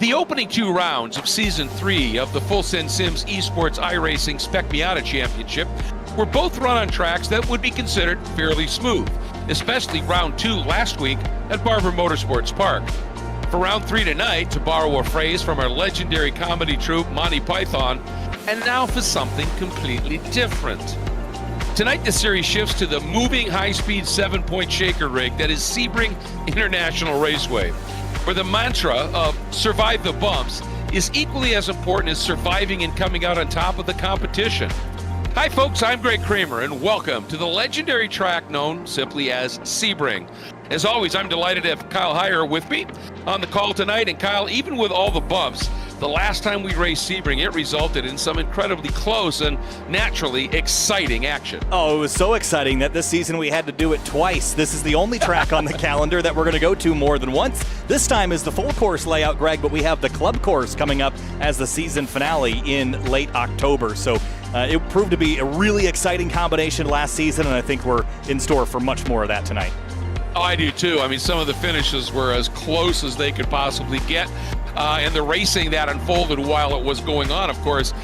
The opening 2 rounds of Season 3 of the Full Send Sims Esports iRacing Spec Miata Championship were both run on tracks that would be considered fairly smooth, especially Round 2 last week at Barber Motorsports Park. For Round 3 tonight, to borrow a phrase from our legendary comedy troupe Monty Python, and now for something completely different. Tonight, the series shifts to the moving high-speed 7-point shaker rig that is Sebring International Raceway, where the mantra of survive the bumps is equally as important as surviving and coming out on top of the competition. Hi folks, I'm Greg Kramer and welcome to the legendary track known simply as Sebring. As always, I'm delighted to have Kyle Heyer with me on the call tonight. And Kyle, even with all the bumps, the last time we raced Sebring, it resulted in some incredibly close and naturally exciting action. Oh, it was so exciting that this season we had to do it twice. This is the only track on the calendar that we're going to go to more than once. This time is the full course layout, Greg, but we have the club course coming up as the season finale in late October. So it proved to be a really exciting combination last season, and I think we're in store for much more of that tonight. Oh, I do too. I mean, some of the finishes were as close as they could possibly get. And the racing that unfolded while it was going on, of course,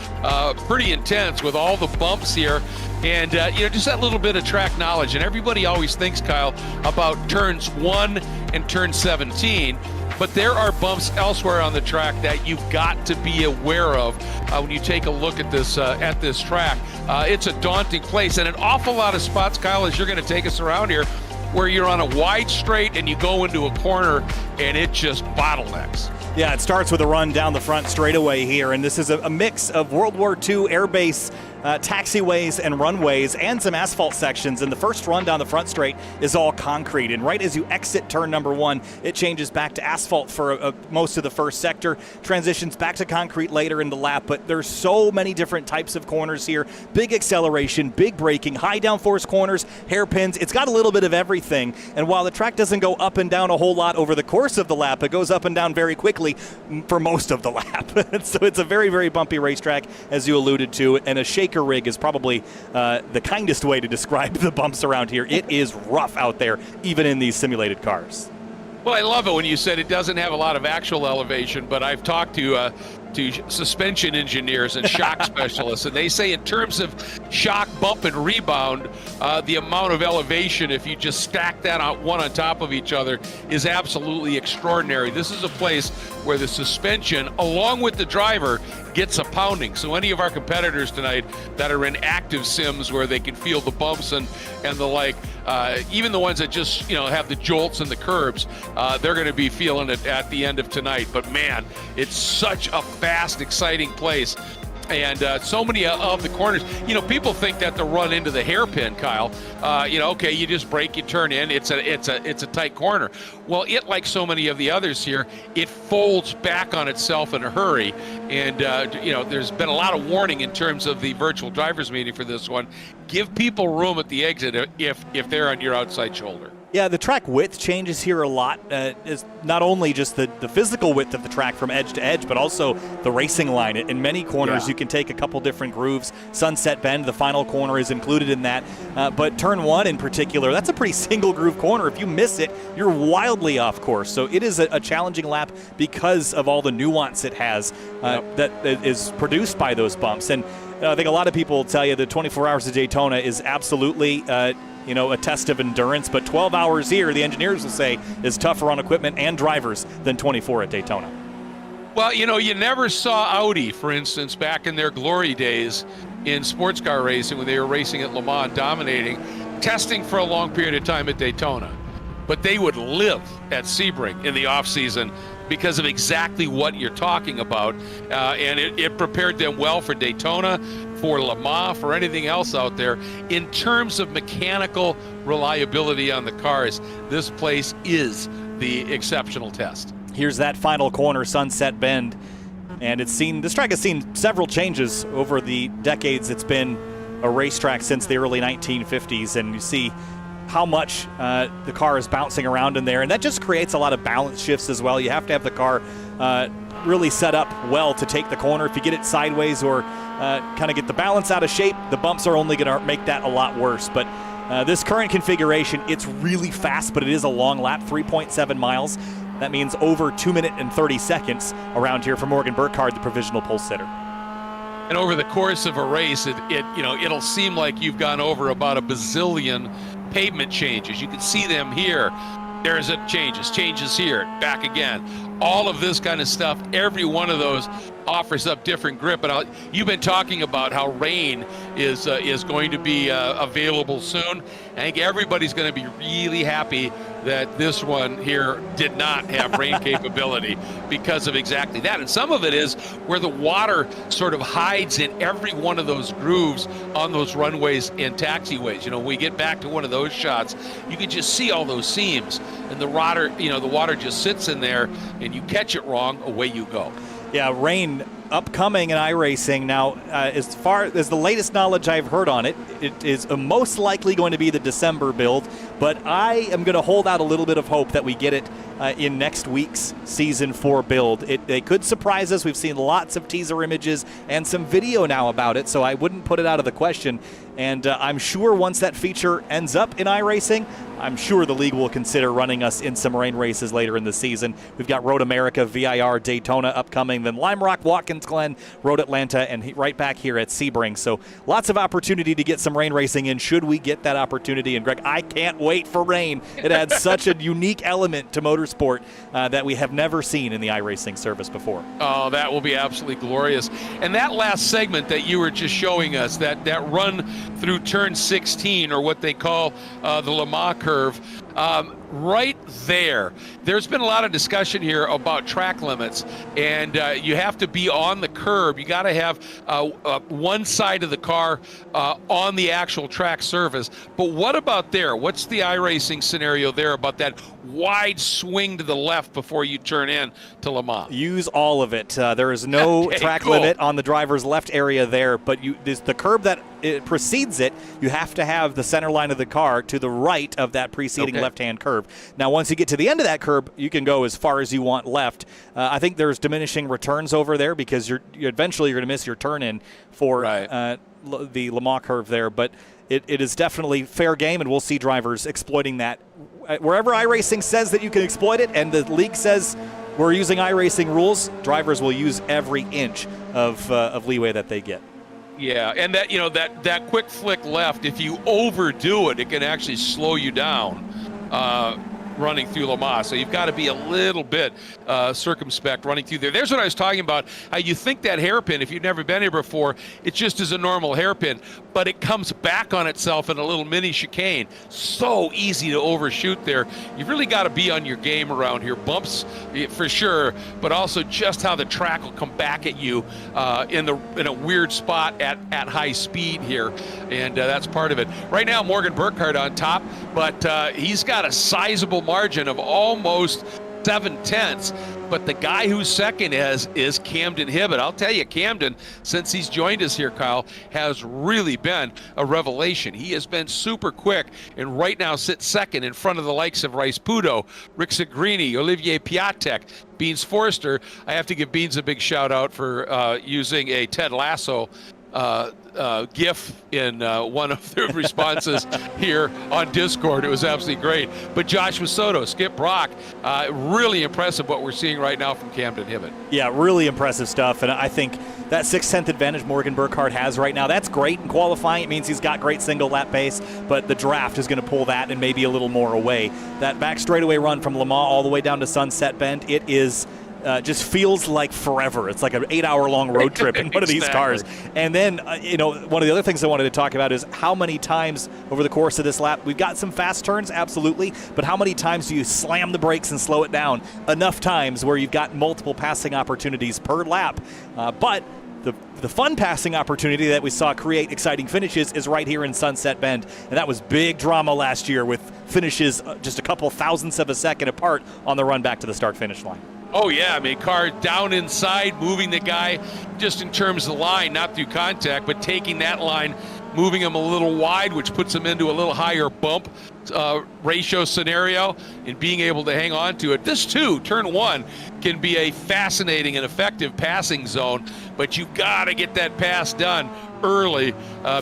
pretty intense with all the bumps here. And, just that little bit of track knowledge. And everybody always thinks, Kyle, about turns 1 and turn 17. But there are bumps elsewhere on the track that you've got to be aware of when you take a look at this track. It's a daunting place, and an awful lot of spots, Kyle, as you're going to take us around here, where you're on a wide straight and you go into a corner and it just bottlenecks. Yeah, it starts with a run down the front straightaway here, and this is a mix of World War II airbase taxiways and runways and some asphalt sections. And the first run down the front straight is all concrete. And right as you exit turn number 1, it changes back to asphalt for most of the first sector, transitions back to concrete later in the lap. But there's so many different types of corners here. Big acceleration, big braking, high downforce corners, hairpins. It's got a little bit of everything. And while the track doesn't go up and down a whole lot over the course of the lap, it goes up and down very quickly for most of the lap. So it's a very, very bumpy racetrack, as you alluded to, and a shaker rig is probably the kindest way to describe the bumps around here. It is rough out there, even in these simulated cars. Well, I love it when you said it doesn't have a lot of actual elevation, but I've talked to suspension engineers and shock specialists, and they say in terms of shock, bump, and rebound, the amount of elevation, if you just stack that one on top of each other, is absolutely extraordinary. This is a place where the suspension, along with the driver, gets a pounding. So any of our competitors tonight that are in active sims where they can feel the bumps and the like, even the ones that just have the jolts and the curbs, they're going to be feeling it at the end of tonight. But man, it's such a fast, exciting place. And so many of the corners, people think that to run into the hairpin, Kyle, okay, you just brake, you turn in, it's a tight corner. Well, it, like so many of the others here, it folds back on itself in a hurry. And, there's been a lot of warning in terms of the virtual drivers meeting for this one. Give people room at the exit if they're on your outside shoulder. Yeah, the track width changes here a lot. Is not only just the physical width of the track from edge to edge, but also the racing line. In many corners, you can take a couple different grooves. Sunset Bend, the final corner, is included in that. But turn 1 in particular, that's a pretty single groove corner. If you miss it, you're wildly off course. So it is a challenging lap because of all the nuance it has that is produced by those bumps. And I think a lot of people will tell you that 24 Hours of Daytona is absolutely a test of endurance, but 12 hours here, the engineers will say, is tougher on equipment and drivers than 24 at Daytona. Well, you never saw Audi, for instance, back in their glory days in sports car racing when they were racing at Le Mans, dominating, testing for a long period of time at Daytona. But they would live at Sebring in the off-season because of exactly what you're talking about. And it prepared them well for Daytona, for Le Mans, for anything else out there. In terms of mechanical reliability on the cars, this place is the exceptional test. Here's that final corner, Sunset Bend. And this track has seen several changes over the decades. It's been a racetrack since the early 1950s, and you see how much the car is bouncing around in there, and that just creates a lot of balance shifts as well. You have to have the car really set up well to take the corner. If you get it sideways or kind of get the balance out of shape, the bumps are only going to make that a lot worse. But this current configuration, it's really fast, but it is a long lap, 3.7 miles. That means over 2 minutes and 30 seconds around here for Morgan Burkhardt, the provisional pole sitter. And over the course of a race, it'll seem like you've gone over about a bazillion pavement changes. You can see them here. There's changes here, back again. All of this kind of stuff, every one of those offers up different grip. And you've been talking about how rain is going to be available soon. I think everybody's going to be really happy that this one here did not have rain capability because of exactly that. And some of it is where the water sort of hides in every one of those grooves on those runways and taxiways. You know, when we get back to one of those shots, you can just see all those seams, and the water just sits in there, and you catch it wrong, away you go. Yeah, rain upcoming in iRacing. Now, as far as the latest knowledge I've heard on it, it is most likely going to be the December build, but I am going to hold out a little bit of hope that we get it in next week's Season 4 build. They could surprise us. We've seen lots of teaser images and some video now about it, so I wouldn't put it out of the question. And I'm sure once that feature ends up in iRacing, I'm sure the league will consider running us in some rain races later in the season. We've got Road America, VIR, Daytona upcoming, then Lime Rock, Watkins Glen, Road Atlanta, and right back here at Sebring. So lots of opportunity to get some rain racing in should we get that opportunity. And Greg, I can't wait for rain. It adds such a unique element to motorsport that we have never seen in the iRacing service before. Oh, that will be absolutely glorious. And that last segment that you were just showing us, that run through turn 16, or what they call the Le Mans curve, right there's been a lot of discussion here about track limits, and you have to be on the curb. You got to have one side of the car on the actual track surface. But what about there? What's the iRacing scenario there about that wide swing to the left before you turn in to Le Mans? Use all of it. There is no track limit on the driver's left area there, but the curb that it precedes it, you have to have the center line of the car to the right of that preceding left-hand curve. Now, once you get to the end of that curb, you can go as far as you want left. I think there's diminishing returns over there because you're eventually going to miss your turn-in for the Le Mans curve there, but it is definitely fair game, and we'll see drivers exploiting that. Wherever iRacing says that you can exploit it and the league says we're using iRacing rules, drivers will use every inch of leeway that they get. Yeah, and that quick flick left, if you overdo it, it can actually slow you down running through Le Mans. So you've got to be a little bit circumspect running through there. There's what I was talking about, how you think that hairpin, if you've never been here before, it just is a normal hairpin, but it comes back on itself in a little mini chicane. So easy to overshoot there. You've really got to be on your game around here. Bumps for sure, but also just how the track will come back at you in a weird spot at high speed here, and that's part of it. Right now, Morgan Burkhardt on top, but he's got a sizable margin of almost 7/10, but the guy who's second is Camden Hibbett. I'll tell you, Camden, since he's joined us here, Kyle, has really been a revelation. He has been super quick, and right now sits second in front of the likes of Rice Pudo, Rick Segrini, Olivier Piatek, Beans Forrester. I have to give Beans a big shout out for using a Ted Lasso GIF in one of the responses here on Discord. It was absolutely great. But Josh Masoto, Skip Brock, really impressive what we're seeing right now from Camden Hibbett. Yeah, really impressive stuff. And I think that 6/10 advantage Morgan Burkhardt has right now, that's great in qualifying. It means he's got great single lap pace, but the draft is going to pull that and maybe a little more away. That back straightaway run from Le Mans all the way down to Sunset Bend, it is just feels like forever. It's like an 8-hour-long road trip in one of these cars. And then, one of the other things I wanted to talk about is how many times over the course of this lap, we've got some fast turns, absolutely, but how many times do you slam the brakes and slow it down? Enough times where you've got multiple passing opportunities per lap. But the fun passing opportunity that we saw create exciting finishes is right here in Sunset Bend. And that was big drama last year with finishes just a couple thousandths of a second apart on the run back to the start-finish line. Oh, yeah. I mean, car down inside, moving the guy just in terms of the line, not through contact, but taking that line, moving him a little wide, which puts him into a little higher bump ratio scenario, and being able to hang on to it. This, too, turn one, can be a fascinating and effective passing zone, but you've got to get that pass done early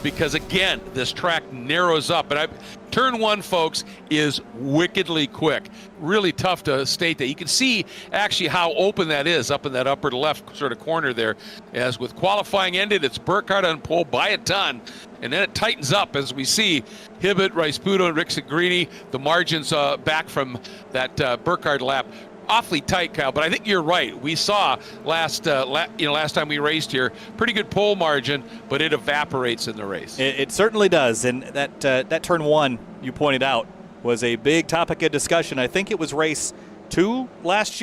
because, again, this track narrows up. And turn one, folks, is wickedly quick. Really tough to state that. You can see actually how open that is up in that upper left sort of corner there. As with qualifying ended, it's Burkhardt on pole by a ton. And then it tightens up as we see Hibbett, Rice-Puto, and Rick Segrini. The margins back from that Burkhardt lap. Awfully tight, Kyle, but I think you're right. We saw last time we raced here, pretty good pole margin, but it evaporates in the race. It certainly does, and that turn one you pointed out was a big topic of discussion. I think it was race 2 last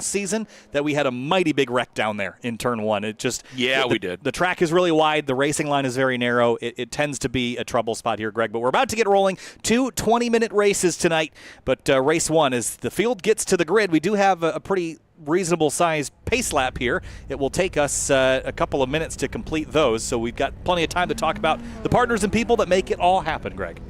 season that we had a mighty big wreck down there in turn 1. It just we did. The track is really wide. The racing line is very narrow. It tends to be a trouble spot here, Greg. But we're about to get rolling. 2 20-minute races tonight. But race 1, as the field gets to the grid, we do have a pretty reasonable sized pace lap here. It will take us a couple of minutes to complete those. So we've got plenty of time to talk about the partners and people that make it all happen, Greg.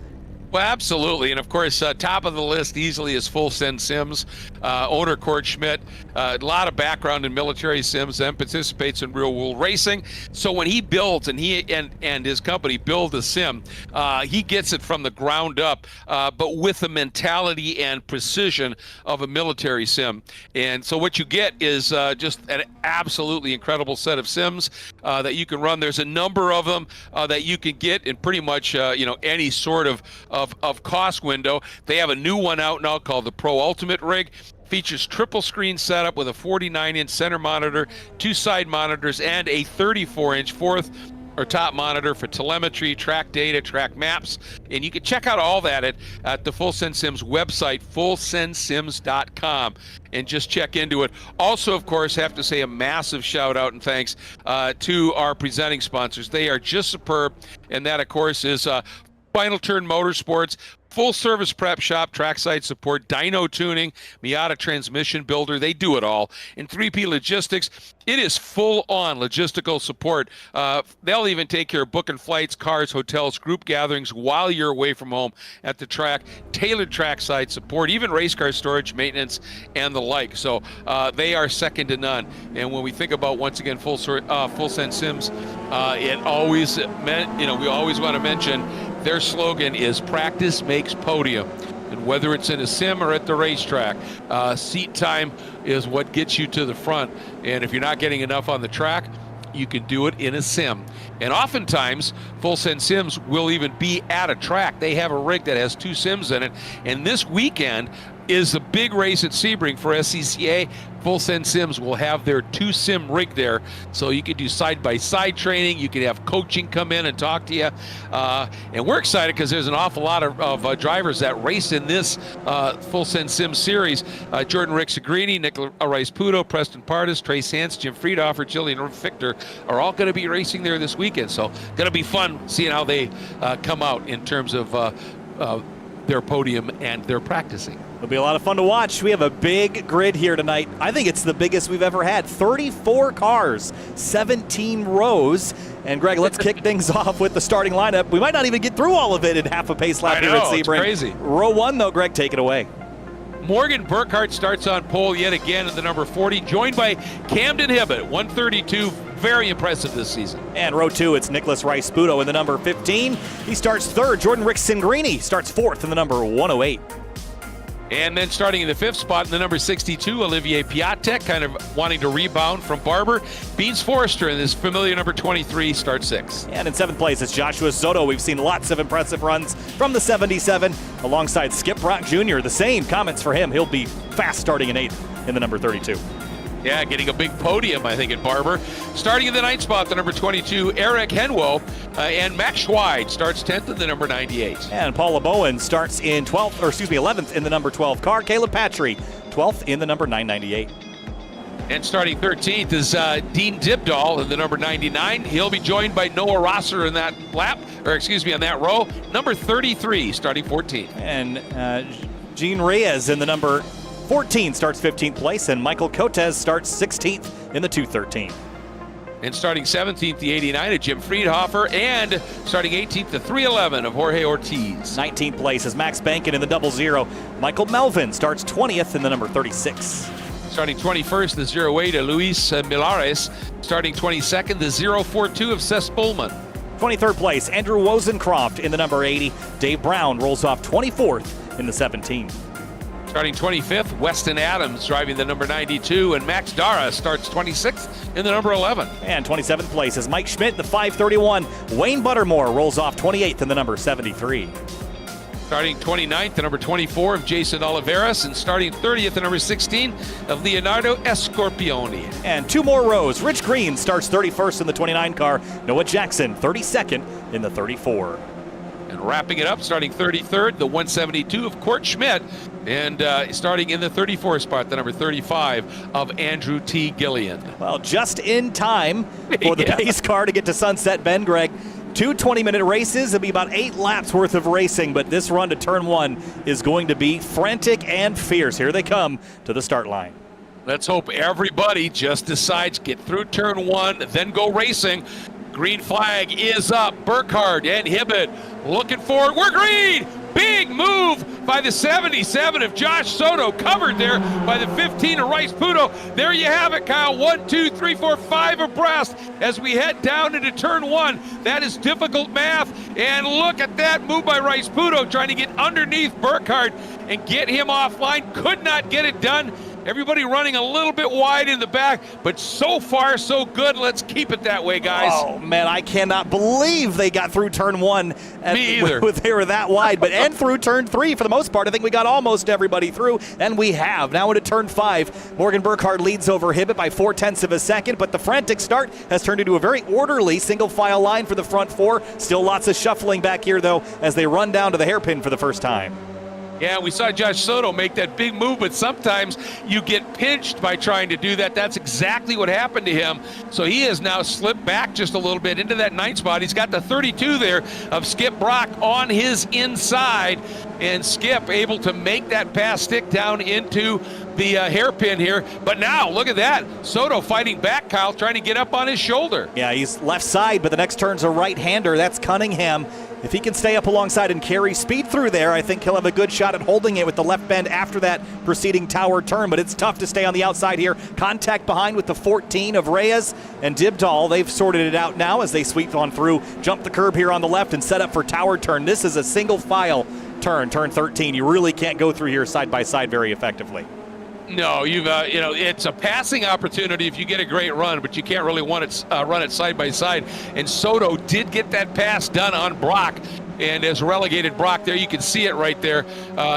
Well, absolutely. And, of course, top of the list easily is Full Send Sims. Owner Cord Schmidt, a lot of background in military sims, and participates in real-world racing. So when he builds and he and his company build a sim, he gets it from the ground up, but with the mentality and precision of a military sim. And so what you get is just an absolutely incredible set of sims that you can run. There's a number of them that you can get in pretty much any sort of cost window. They have a new one out now called the Pro Ultimate Rig. Features triple screen setup with a 49-inch center monitor, 2 side monitors, and a 34-inch fourth or top monitor for telemetry, track data, track maps. And you can check out all that at the Full Send Sims website, fullsendsims.com, and just check into it. Also, of course, have to say a massive shout out and thanks to our presenting sponsors. They are just superb, and that, of course, is Final Turn Motorsports, full service prep shop, trackside support, dyno tuning, Miata transmission builder. They do it all. And 3P Logistics, it is full on logistical support. They'll even take care of booking flights, cars, hotels, group gatherings while you're away from home at the track, tailored trackside support, even race car storage, maintenance, and the like. So they are second to none. And when we think about, once again, Full Send Sims, it always meant, we always want to mention their slogan is practice makes podium. And whether it's in a sim or at the racetrack, seat time is what gets you to the front. And if you're not getting enough on the track, you can do it in a sim. And oftentimes, Full Send Sims will even be at a track. They have a rig that has 2 sims in it. And this weekend is the big race at Sebring for SCCA. Full Send Sims will have their 2 sim rig there, so you can do side-by-side training. You can have coaching come in and talk to you. And we're excited because there's an awful lot of drivers that race in this Full Send Sim series. Jordan Rick Segrini, Nicola Rice-Puto, Preston Pardis, Trace Hans, Jim Friedhofer, Jillian Victor are all going to be racing there this weekend. So going to be fun seeing how they come out in terms of their podium and their practicing. It'll be a lot of fun to watch. We have a big grid here tonight. I think it's the biggest we've ever had. 34 cars, 17 rows. And Greg, let's kick things off with the starting lineup. We might not even get through all of it in half a pace lap here at Sebring. It's crazy. Row 1, though, Greg, take it away. Morgan Burkhardt starts on pole yet again in the number 40, joined by Camden Hibbett, 132. Very impressive this season. And row 2, it's Nicholas Rice-Puto in the number 15. He starts 3rd. Jordan Rick Segrini starts 4th in the number 108. And then starting in the 5th spot in the number 62, Olivier Piatek, kind of wanting to rebound from Barber. Beans Forrester in this familiar number 23, starts 6th. And in 7th place, it's Joshua Soto. We've seen lots of impressive runs from the 77, alongside Skip Brock Jr. The same comments for him. He'll be fast starting in 8th in the number 32. Yeah, getting a big podium, I think, at Barber. Starting in the 9th spot, the number 22, Eric Henwo, and Max Schweid starts 10th in the number 98. And Paula Bowen starts in 11th in the number 12 car. Caleb Patry, 12th in the number 998. And starting 13th is Dean Dibdahl in the number 99. He'll be joined by Noah Rosser in that on that row. Number 33, starting 14th. And Gene Reyes in the number 14 starts 15th place, and Michael Cotes starts 16th in the 213. And starting 17th, the 89 of Jim Friedhofer, and starting 18th, the 311 of Jorge Ortiz. 19th place is Max Bankin in the 00. Michael Melvin starts 20th in the number 36. Starting 21st, the 08 of Luis Milares. Starting 22nd, the 042 of Seth Bullman. 23rd place, Andrew Wozencroft in the number 80. Dave Brown rolls off 24th in the 17. Starting 25th, Weston Adams driving the number 92, and Max Dara starts 26th in the number 11. And 27th place is Mike Schmidt in the 531. Wayne Buttermore rolls off 28th in the number 73. Starting 29th, the number 24 of Jason Oliveras, and starting 30th, the number 16 of Leonardo Escorpioni. And two more rows. Rich Green starts 31st in the 29 car. Noah Jackson 32nd in the 34. And wrapping it up, starting 33rd, the 172 of Court Schmidt, and starting in the 34 spot, the number 35 of Andrew T. Gillian. Well, just in time for the pace car to get to Sunset Bend, Greg. Two 20-minute races. It'll be about 8 laps worth of racing, but this run to turn 1 is going to be frantic and fierce. Here they come to the start line. Let's hope everybody just decides get through turn 1, then go racing. Green flag is up. Burkhardt and Hibbett looking forward. We're green! Big move by the 77 of Josh Soto, covered there by the 15 of Rice Puto. There you have it, Kyle. 1, 2, 3, 4, 5 abreast as we head down into turn 1. That is difficult math. And look at that move by Rice Puto, trying to get underneath Burkhardt and get him offline. Could not get it done. Everybody running a little bit wide in the back, but so far so good. Let's keep it that way, guys. Oh, man, I cannot believe they got through turn 1. Me either. They were that wide, but and through turn 3 for the most part. I think we got almost everybody through, and we have. Now into turn 5. Morgan Burkhardt leads over Hibbett by 0.4 of a second, but the frantic start has turned into a very orderly single file line for the front 4. Still lots of shuffling back here, though, as they run down to the hairpin for the first time. Yeah, we saw Josh Soto make that big move, but sometimes you get pinched by trying to do that. That's exactly what happened to him. So he has now slipped back just a little bit into that 9th spot. He's got the 32 there of Skip Brock on his inside, and Skip able to make that pass stick down into the hairpin here. But now, look at that. Soto fighting back, Kyle, trying to get up on his shoulder. Yeah, he's left side, but the next turn's a right-hander. That's Cunningham. If he can stay up alongside and carry speed through there, I think he'll have a good shot at holding it with the left bend after that preceding tower turn, but it's tough to stay on the outside here. Contact behind with the 14 of Reyes and Dibdal. They've sorted it out now as they sweep on through, jump the curb here on the left and set up for tower turn. This is a single file turn 13. You really can't go through here side by side very effectively. No, it's a passing opportunity if you get a great run, but you can't really run it side by side. And Soto did get that pass done on Brock, and has relegated Brock there. You can see it right there.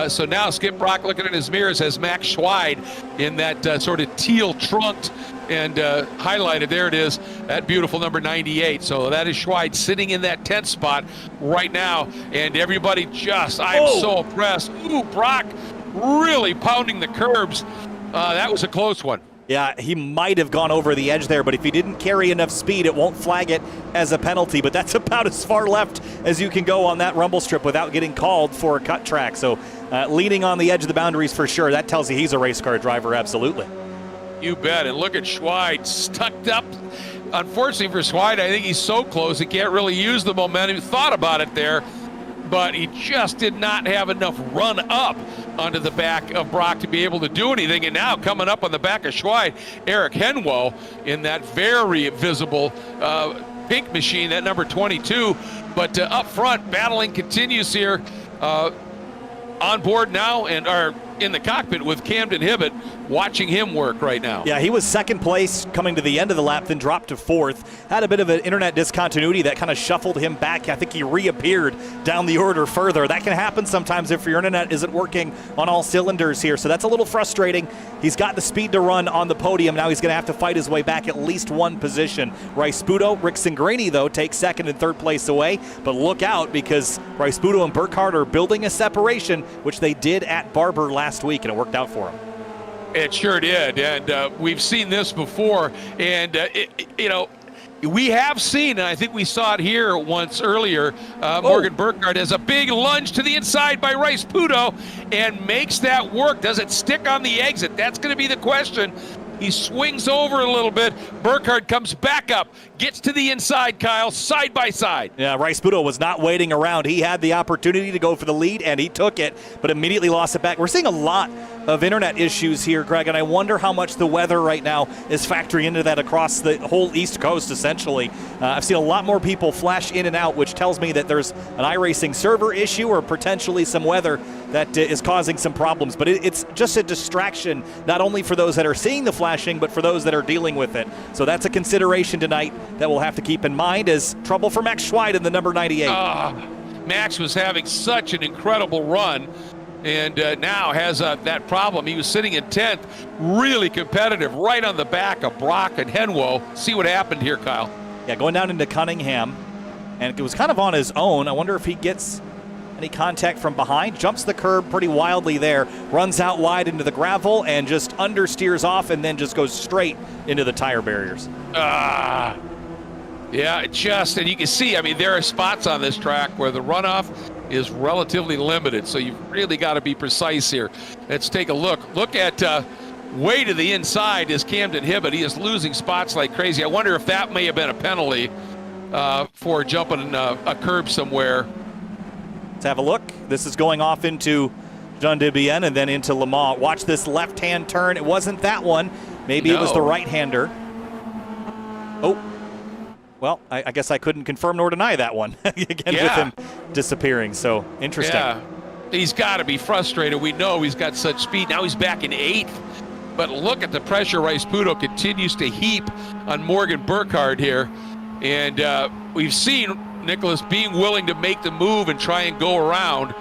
So now Skip Brock, looking in his mirrors, has Max Schweid in that sort of teal trunked and highlighted. There it is, that beautiful number 98. So that is Schweid sitting in that 10th spot right now, and everybody I'm so impressed. Ooh, Brock really pounding the curbs. That was a close one. Yeah, he might have gone over the edge there, but if he didn't carry enough speed, it won't flag it as a penalty. But that's about as far left as you can go on that rumble strip without getting called for a cut track. So leaning on the edge of the boundaries for sure. That tells you he's a race car driver, absolutely. You bet. And look at Schweid stuck up. Unfortunately for Schweid, I think he's so close he can't really use the momentum. He thought about it there, but he just did not have enough run up onto the back of Brock to be able to do anything. And now coming up on the back of Schweid, Eric Henwo in that very visible pink machine, that number 22. But up front, battling continues here on board now, and are in the cockpit with Camden Hibbett, watching him work right now. Yeah, he was second place coming to the end of the lap, then dropped to 4th. Had a bit of an internet discontinuity that kind of shuffled him back. I think he reappeared down the order further. That can happen sometimes if your internet isn't working on all cylinders here, so that's a little frustrating. He's got the speed to run on the podium. Now he's going to have to fight his way back at least one position. Rice Puto, Rick Singrini, though, takes second and third place away, but look out because Rice Puto and Burkhardt are building a separation, which they did at Barber last week, and it worked out for him. It sure did, and we've seen this before, and we have seen, and I think we saw it here once earlier, Morgan Burkhardt has a big lunge to the inside by Rice Puto and makes that work. Does it stick on the exit? That's going to be the question. He swings over a little bit. Burkhardt comes back up, gets to the inside, Kyle, side by side. Yeah, Rice Puto was not waiting around. He had the opportunity to go for the lead, and he took it, but immediately lost it back. We're seeing a lot of internet issues here, Greg, and I wonder how much the weather right now is factoring into that across the whole East Coast, essentially. I've seen a lot more people flash in and out, which tells me that there's an iRacing server issue or potentially some weather that is causing some problems. But it's just a distraction, not only for those that are seeing the flashing, but for those that are dealing with it. So that's a consideration tonight that we'll have to keep in mind as trouble for Max Schweid in the number 98. Max was having such an incredible run, and now has that problem. He was sitting in 10th, really competitive, right on the back of Brock and Henwo. See what happened here, Kyle. Yeah, going down into Cunningham, and it was kind of on his own. I wonder if he gets any contact from behind. Jumps the curb pretty wildly there, runs out wide into the gravel, and just understeers off, and then just goes straight into the tire barriers. Yeah, and you can see, I mean, there are spots on this track where the runoff is relatively limited, so you've really got to be precise here. Let's take a look. Look at way to the inside is Camden Hibbett. He is losing spots like crazy. I wonder if that may have been a penalty for jumping a curb somewhere. Let's have a look. This is going off into Jean de Bienne and then into Le Mans. Watch this left-hand turn. It wasn't that one. Maybe it was the right-hander. Oh. Well, I guess I couldn't confirm nor deny that one. Again, with him disappearing. So, interesting. Yeah, he's got to be frustrated. We know he's got such speed. Now he's back in 8th. But look at the pressure Rice Pudo continues to heap on Morgan Burkhardt here. And we've seen Nicholas being willing to make the move and try and go around.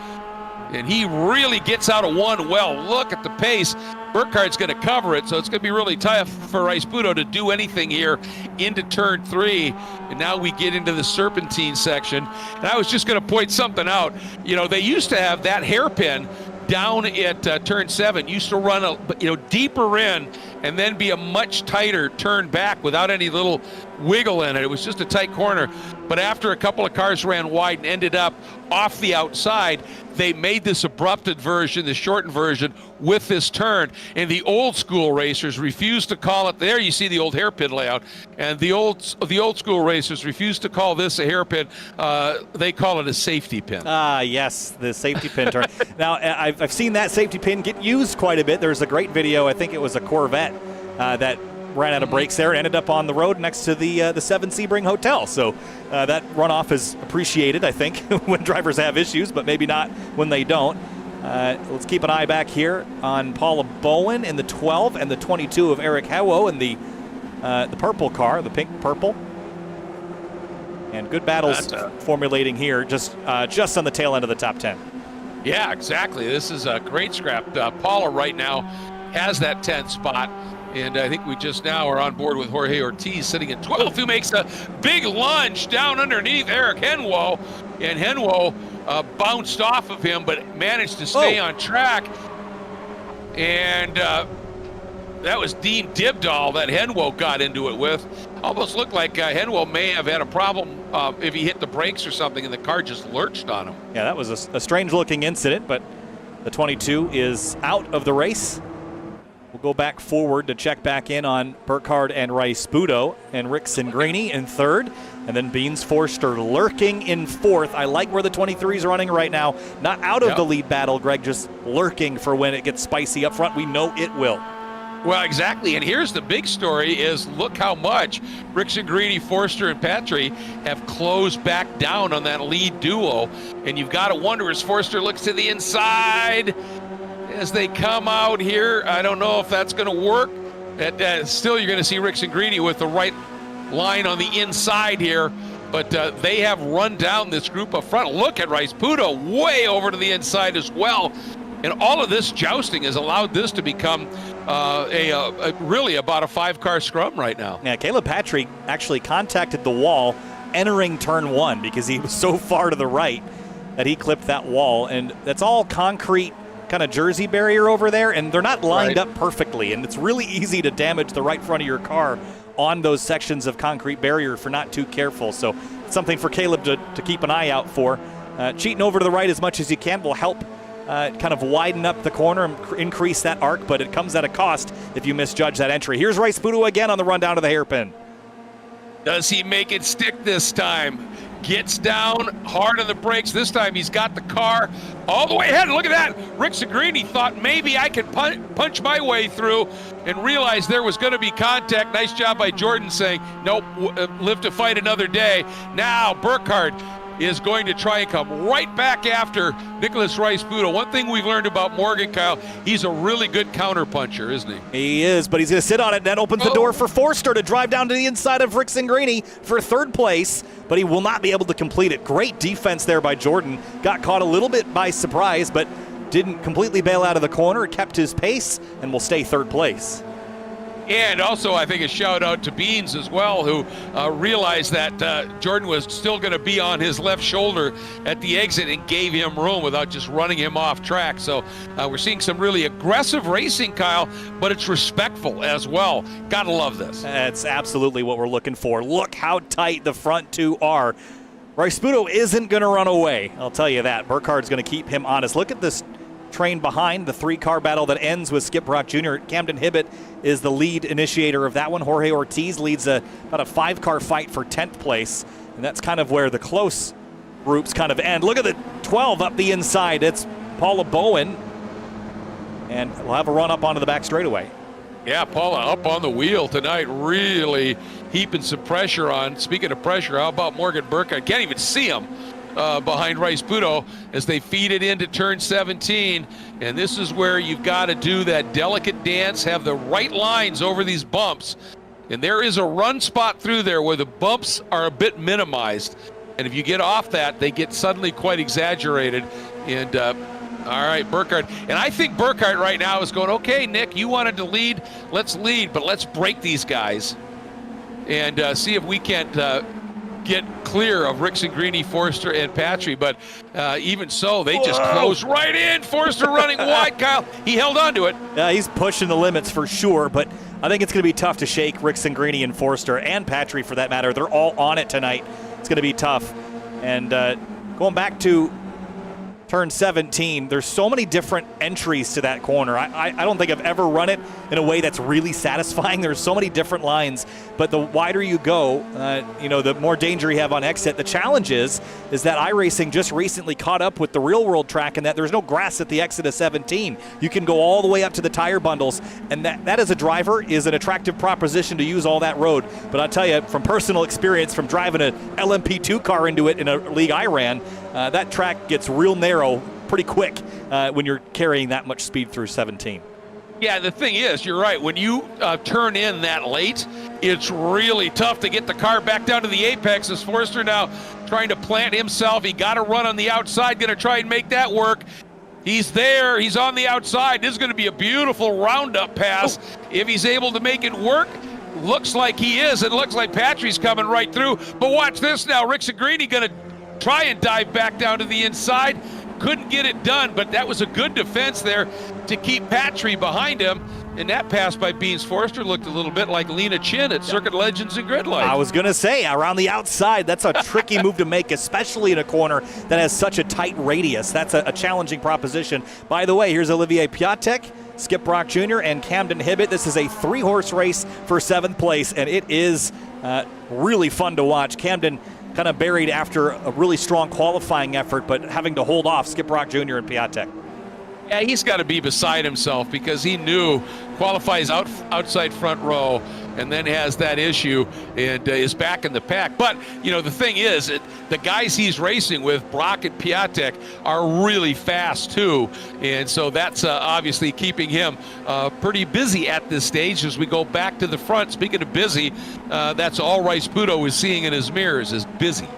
And he really gets out of one well. Look at the pace. Burkhardt's going to cover it, so it's going to be really tough for Rice Pudo to do anything here into turn 3. And now we get into the serpentine section. And I was just going to point something out. You know, they used to have that hairpin down at turn 7. Used to run deeper in and then be a much tighter turn back without any little wiggle in it. It was just a tight corner. But after a couple of cars ran wide and ended up off the outside, they made this abrupted version, the shortened version, with this turn. And the old school racers refused to call it. There you see the old hairpin layout. And the old school racers refused to call this a hairpin. They call it a safety pin. Yes, the safety pin turn. Now, I've seen that safety pin get used quite a bit. There's a great video. I think it was a Corvette that ran out of brakes there and ended up on the road next to the 7 Sebring Hotel. So that runoff is appreciated, I think, when drivers have issues, but maybe not when they don't. Let's keep an eye back here on Paula Bowen in the 12 and the 22 of Eric Hewo in the purple car, the pink purple. And good battles formulating here, just on the tail end of the top 10. Yeah, exactly. This is a great scrap. Paula right now has that 10th spot. And I think we just now are on board with Jorge Ortiz sitting at 12th, who makes a big lunge down underneath Eric Henwo. And Henwo bounced off of him, but managed to stay on track. And that was Dean Dibdahl that Henwo got into it with. Almost looked like Henwo may have had a problem if he hit the brakes or something, and the car just lurched on him. Yeah, that was a strange-looking incident, but the 22 is out of the race. We'll go back forward to check back in on Burkhardt and Rice Pudo and Rick Singrini in 3rd. And then Beans Forster lurking in 4th. I like where the 23 is running right now. Not out of the lead battle, Greg, just lurking for when it gets spicy up front. We know it will. Well, exactly. And here's the big story is look how much Rick Singrini, Forster, and Petrie have closed back down on that lead duo. And you've got to wonder as Forster looks to the inside as they come out here. I don't know if that's going to work. Still, you're going to see Rick Singrini with the right line on the inside here. But they have run down this group up front. Look at Rice Pudo way over to the inside as well. And all of this jousting has allowed this to become really about a 5-car scrum right now. Yeah, Caleb Patrick actually contacted the wall entering turn 1 because he was so far to the right that he clipped that wall. And that's all concrete kind of Jersey barrier over there, and they're not lined up perfectly. And it's really easy to damage the right front of your car on those sections of concrete barrier if you're not too careful. So it's something for Caleb to keep an eye out for. Cheating over to the right as much as you can will help kind of widen up the corner and increase that arc, but it comes at a cost if you misjudge that entry. Here's Rice Pudo again on the run down to the hairpin. Does he make it stick this time? gets down hard on the brakes. This time he's got the car all the way ahead. Look at that. Rick Segrini thought maybe I could punch my way through and realized there was going to be contact. Nice job by Jordan saying, nope, live to fight another day. Now Burkhardt is going to try and come right back after Nicholas Rice-Budo. One thing we've learned about Morgan, Kyle, he's a really good counterpuncher, isn't he? He is, but he's going to sit on it, and that opens the door for Forster to drive down to the inside of Rick Segrini for third place, but he will not be able to complete it. Great defense there by Jordan. Got caught a little bit by surprise, but didn't completely bail out of the corner, kept his pace, and will stay third place. And also, I think a shout out to Beans as well, who realized that Jordan was still going to be on his left shoulder at the exit and gave him room without just running him off track. So we're seeing some really aggressive racing, Kyle, but it's respectful as well. Gotta love this. That's absolutely what we're looking for. Look how tight the front two are. Rice-Budo isn't going to run away, I'll tell you that. Burkhardt's going to keep him honest. Look at this train behind, the three-car battle that ends with Skip Brock Jr. Camden Hibbett is the lead initiator of that one. Jorge Ortiz leads about a five-car fight for 10th place, and that's kind of where the close groups kind of end. Look at the 12 up the inside. It's Paula Bowen, and we'll have a run up onto the back straightaway. Yeah, Paula up on the wheel tonight, really heaping some pressure on. Speaking of pressure, how about Morgan Burkhardt? Can't even see him behind Rice-Budo as they feed it into turn 17. And this is where you've got to do that delicate dance, have the right lines over these bumps. And there is a run spot through there where the bumps are a bit minimized. And if you get off that, they get suddenly quite exaggerated. And all right, Burkhardt. And I think Burkhardt right now is going, okay, Nick, you wanted to lead. Let's lead, but let's break these guys and see if we can't get clear of Rick Segrini, Forster, and Patry. But even so, they just close right in. Forster running wide, Kyle. He held on to it. Yeah, he's pushing the limits for sure, but I think it's going to be tough to shake Rick Segrini and Forster, and Patry for that matter. They're all on it tonight. It's going to be tough. And going back to turn 17, there's so many different entries to that corner. I don't think I've ever run it in a way that's really satisfying. There's so many different lines, but the wider you go, the more danger you have on exit. The challenge is that iRacing just recently caught up with the real world track, and that there's no grass at the exit of 17. You can go all the way up to the tire bundles, and that as a driver is an attractive proposition to use all that road. But I'll tell you, from personal experience, from driving a LMP2 car into it in a league I ran, that track gets real narrow pretty quick when you're carrying that much speed through 17. Yeah, the thing is, you're right. When you turn in that late, it's really tough to get the car back down to the apex. As Forster now trying to plant himself. He got to run on the outside, going to try and make that work. He's there. He's on the outside. This is going to be a beautiful roundup pass if he's able to make it work. Looks like he is. It looks like Patry's coming right through. But watch this now. Rick Segrini going to try and dive back down to the inside. Couldn't get it done, but that was a good defense there to keep Patry behind him. And that pass by Beans Forster looked a little bit like Lena Chin at Circuit Legends and Grid Life. I was going to say, around the outside, that's a tricky move to make, especially in a corner that has such a tight radius. That's a challenging proposition. By the way, here's Olivier Piatek, Skip Brock Jr., and Camden Hibbett. This is a three-horse race for 7th place, and it is really fun to watch. Camden kind of buried after a really strong qualifying effort, but having to hold off Skip Brock Jr. and Piatek. Yeah, he's got to be beside himself because he knew qualifies outside front row and then has that issue and is back in the pack. But, the thing is, the guys he's racing with, Brock and Piatek, are really fast too. And so that's obviously keeping him pretty busy at this stage as we go back to the front. Speaking of busy, that's all Rice-Budo is seeing in his mirrors is busy.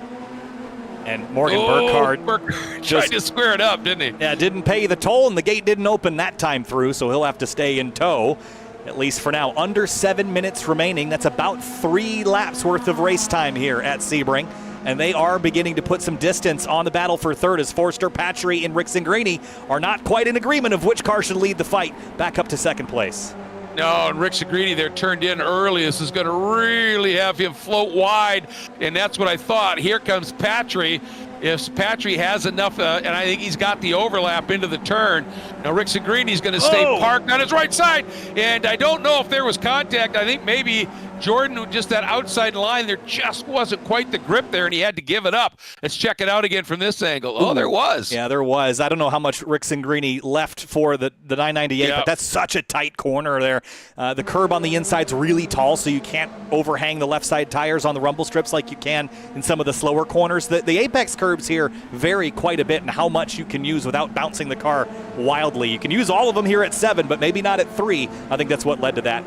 And Morgan Burkhardt tried to square it up, didn't he? Yeah, didn't pay the toll, and the gate didn't open that time through, so he'll have to stay in tow, at least for now. Under 7 minutes remaining. That's about 3 laps worth of race time here at Sebring. And they are beginning to put some distance on the battle for third as Forster, Patry, and Rick Segrini are not quite in agreement of which car should lead the fight back up to 2nd place. No, and Rick Segrini there turned in early. This is going to really have him float wide, and that's what I thought. Here comes Patry. If Patry has enough, and I think he's got the overlap into the turn. Now Rick Segrini's going to stay parked on his right side, and I don't know if there was contact. I think maybe Jordan, just that outside line, there just wasn't quite the grip there, and he had to give it up. Let's check it out again from this angle. Oh, there was. Yeah, there was. I don't know how much Rick Cingrini left for the 998, but that's such a tight corner there. The curb on the inside's really tall, so you can't overhang the left side tires on the rumble strips like you can in some of the slower corners. The apex curbs here vary quite a bit in how much you can use without bouncing the car wildly. You can use all of them here at 7, but maybe not at 3. I think that's what led to that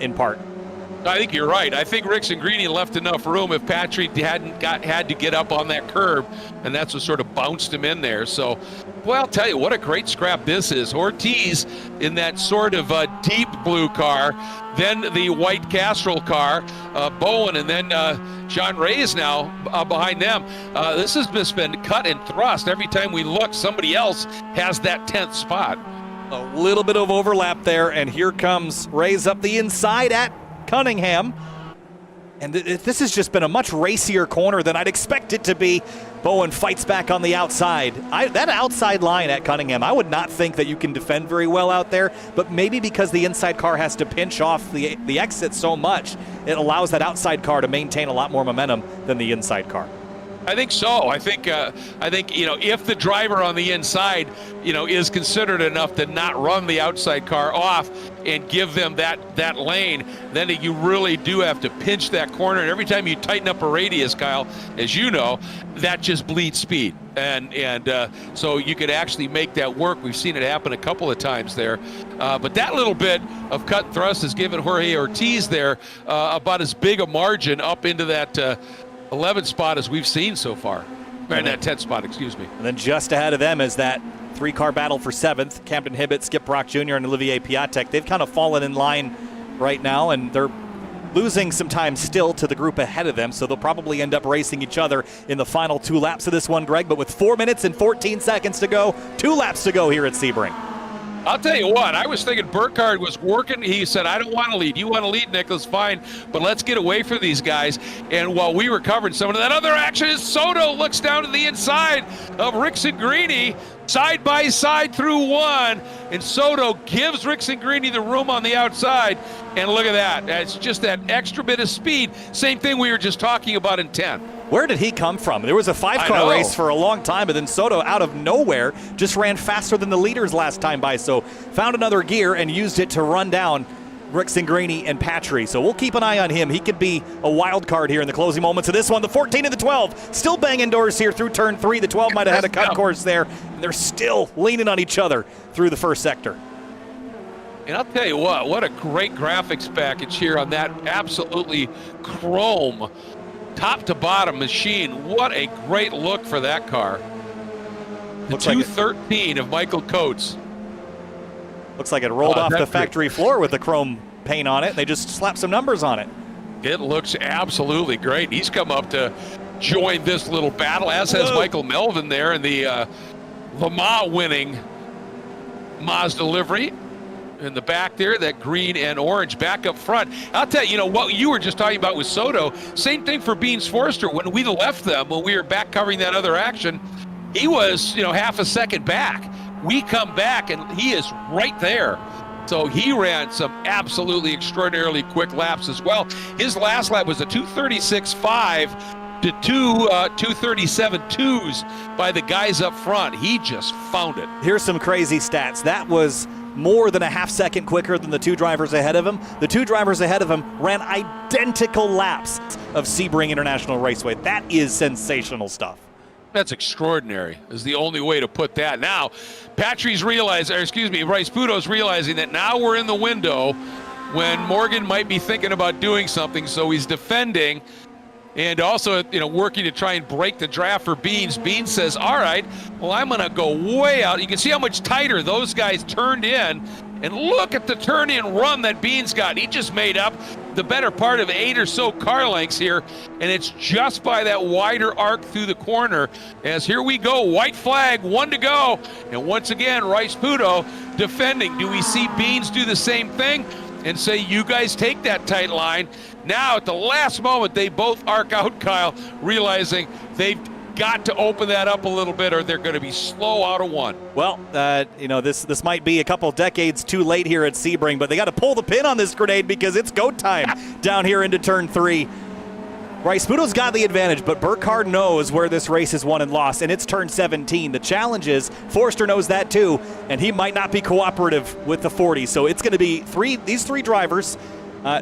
in part. I think you're right. I think Rick Cingrini left enough room if Patrick had to get up on that curb, and that's what sort of bounced him in there. So, well, I'll tell you, what a great scrap this is. Ortiz in that sort of deep blue car, then the white Castrol car, Bowen, and then John Reyes now behind them. This has just been cut and thrust. Every time we look, somebody else has that 10th spot. A little bit of overlap there, and here comes Reyes up the inside at Cunningham. And this has just been a much racier corner than I'd expect it to be. Bowen fights back on the outside. That outside line at Cunningham, I would not think that you can defend very well out there, but maybe because the inside car has to pinch off the exit so much, it allows that outside car to maintain a lot more momentum than the inside car. I think so. I think if the driver on the inside, is considered enough to not run the outside car off and give them that lane, then you really do have to pinch that corner. And every time you tighten up a radius, Kyle, as you know, that just bleeds speed. And so you could actually make that work. We've seen it happen a couple of times there. But that little bit of cut and thrust has given Jorge Ortiz there about as big a margin up into that 11th spot as we've seen so far. And that 10th spot, excuse me. And then just ahead of them is that 3-car battle for 7th. Camden Hibbett, Skip Brock Jr., and Olivier Piatek. They've kind of fallen in line right now, and they're losing some time still to the group ahead of them, so they'll probably end up racing each other in the final 2 laps of this one, Greg. But with 4 minutes and 14 seconds to go, 2 laps to go here at Sebring. I'll tell you what, I was thinking Burkhardt was working. He said, I don't want to lead. You want to lead, Nicholas, fine, but let's get away from these guys. And while we were covering some of that other action, Soto looks down to the inside of Rick Cingrini, side by side through 1, and Soto gives Rick Cingrini the room on the outside. And look at that. It's just that extra bit of speed. Same thing we were just talking about in 10. Where did he come from? There was a 5-car race for a long time, but then Soto, out of nowhere, just ran faster than the leaders last time by. So found another gear and used it to run down Rick Cingrini and Patry. So we'll keep an eye on him. He could be a wild card here in the closing moments of this one. The 14 and the 12 still banging doors here through turn 3. The 12 might have had a cut course there, and they're still leaning on each other through the first sector. And I'll tell you what a great graphics package here on that absolutely chrome top to bottom machine. What a great look for that car. The 213 of Michael Coates. Looks like it rolled off the factory floor with the chrome paint on it, and they just slapped some numbers on it. It looks absolutely great. He's come up to join this little battle, as has Michael Melvin there in the Le Mans winning Mazda livery. In the back there, that green and orange back up front. I'll tell you, what you were just talking about with Soto, same thing for Beans Forster. When we left them, when we were back covering that other action, he was, half a second back. We come back, and he is right there. So he ran some absolutely extraordinarily quick laps as well. His last lap was a 236.5 to 237.2s by the guys up front. He just found it. Here's some crazy stats. That was more than a half second quicker than the 2 drivers ahead of him. The 2 drivers ahead of him ran identical laps of Sebring International Raceway. That is sensational stuff. That's extraordinary, is the only way to put that. Now, Bryce Pudo's realizing that now we're in the window when Morgan might be thinking about doing something, so he's defending and also, working to try and break the draft for Beans. Beans says, all right, well, I'm going to go way out. You can see how much tighter those guys turned in. And look at the turn-in run that Beans got. He just made up the better part of 8 or so car lengths here, and it's just by that wider arc through the corner. As here we go, white flag, 1 to go. And once again, Bryce Pudo defending. Do we see Beans do the same thing and say, you guys take that tight line? Now, at the last moment, they both arc out, Kyle, realizing they've got to open that up a little bit, or they're going to be slow out of one. Well, this might be a couple decades too late here at Sebring, but they got to pull the pin on this grenade because it's go time down here into turn 3. Rice-Pudo's got the advantage, but Burkhardt knows where this race is won and lost, and it's turn 17. The challenge is, Forster knows that too, and he might not be cooperative with the 40. So it's going to be these three drivers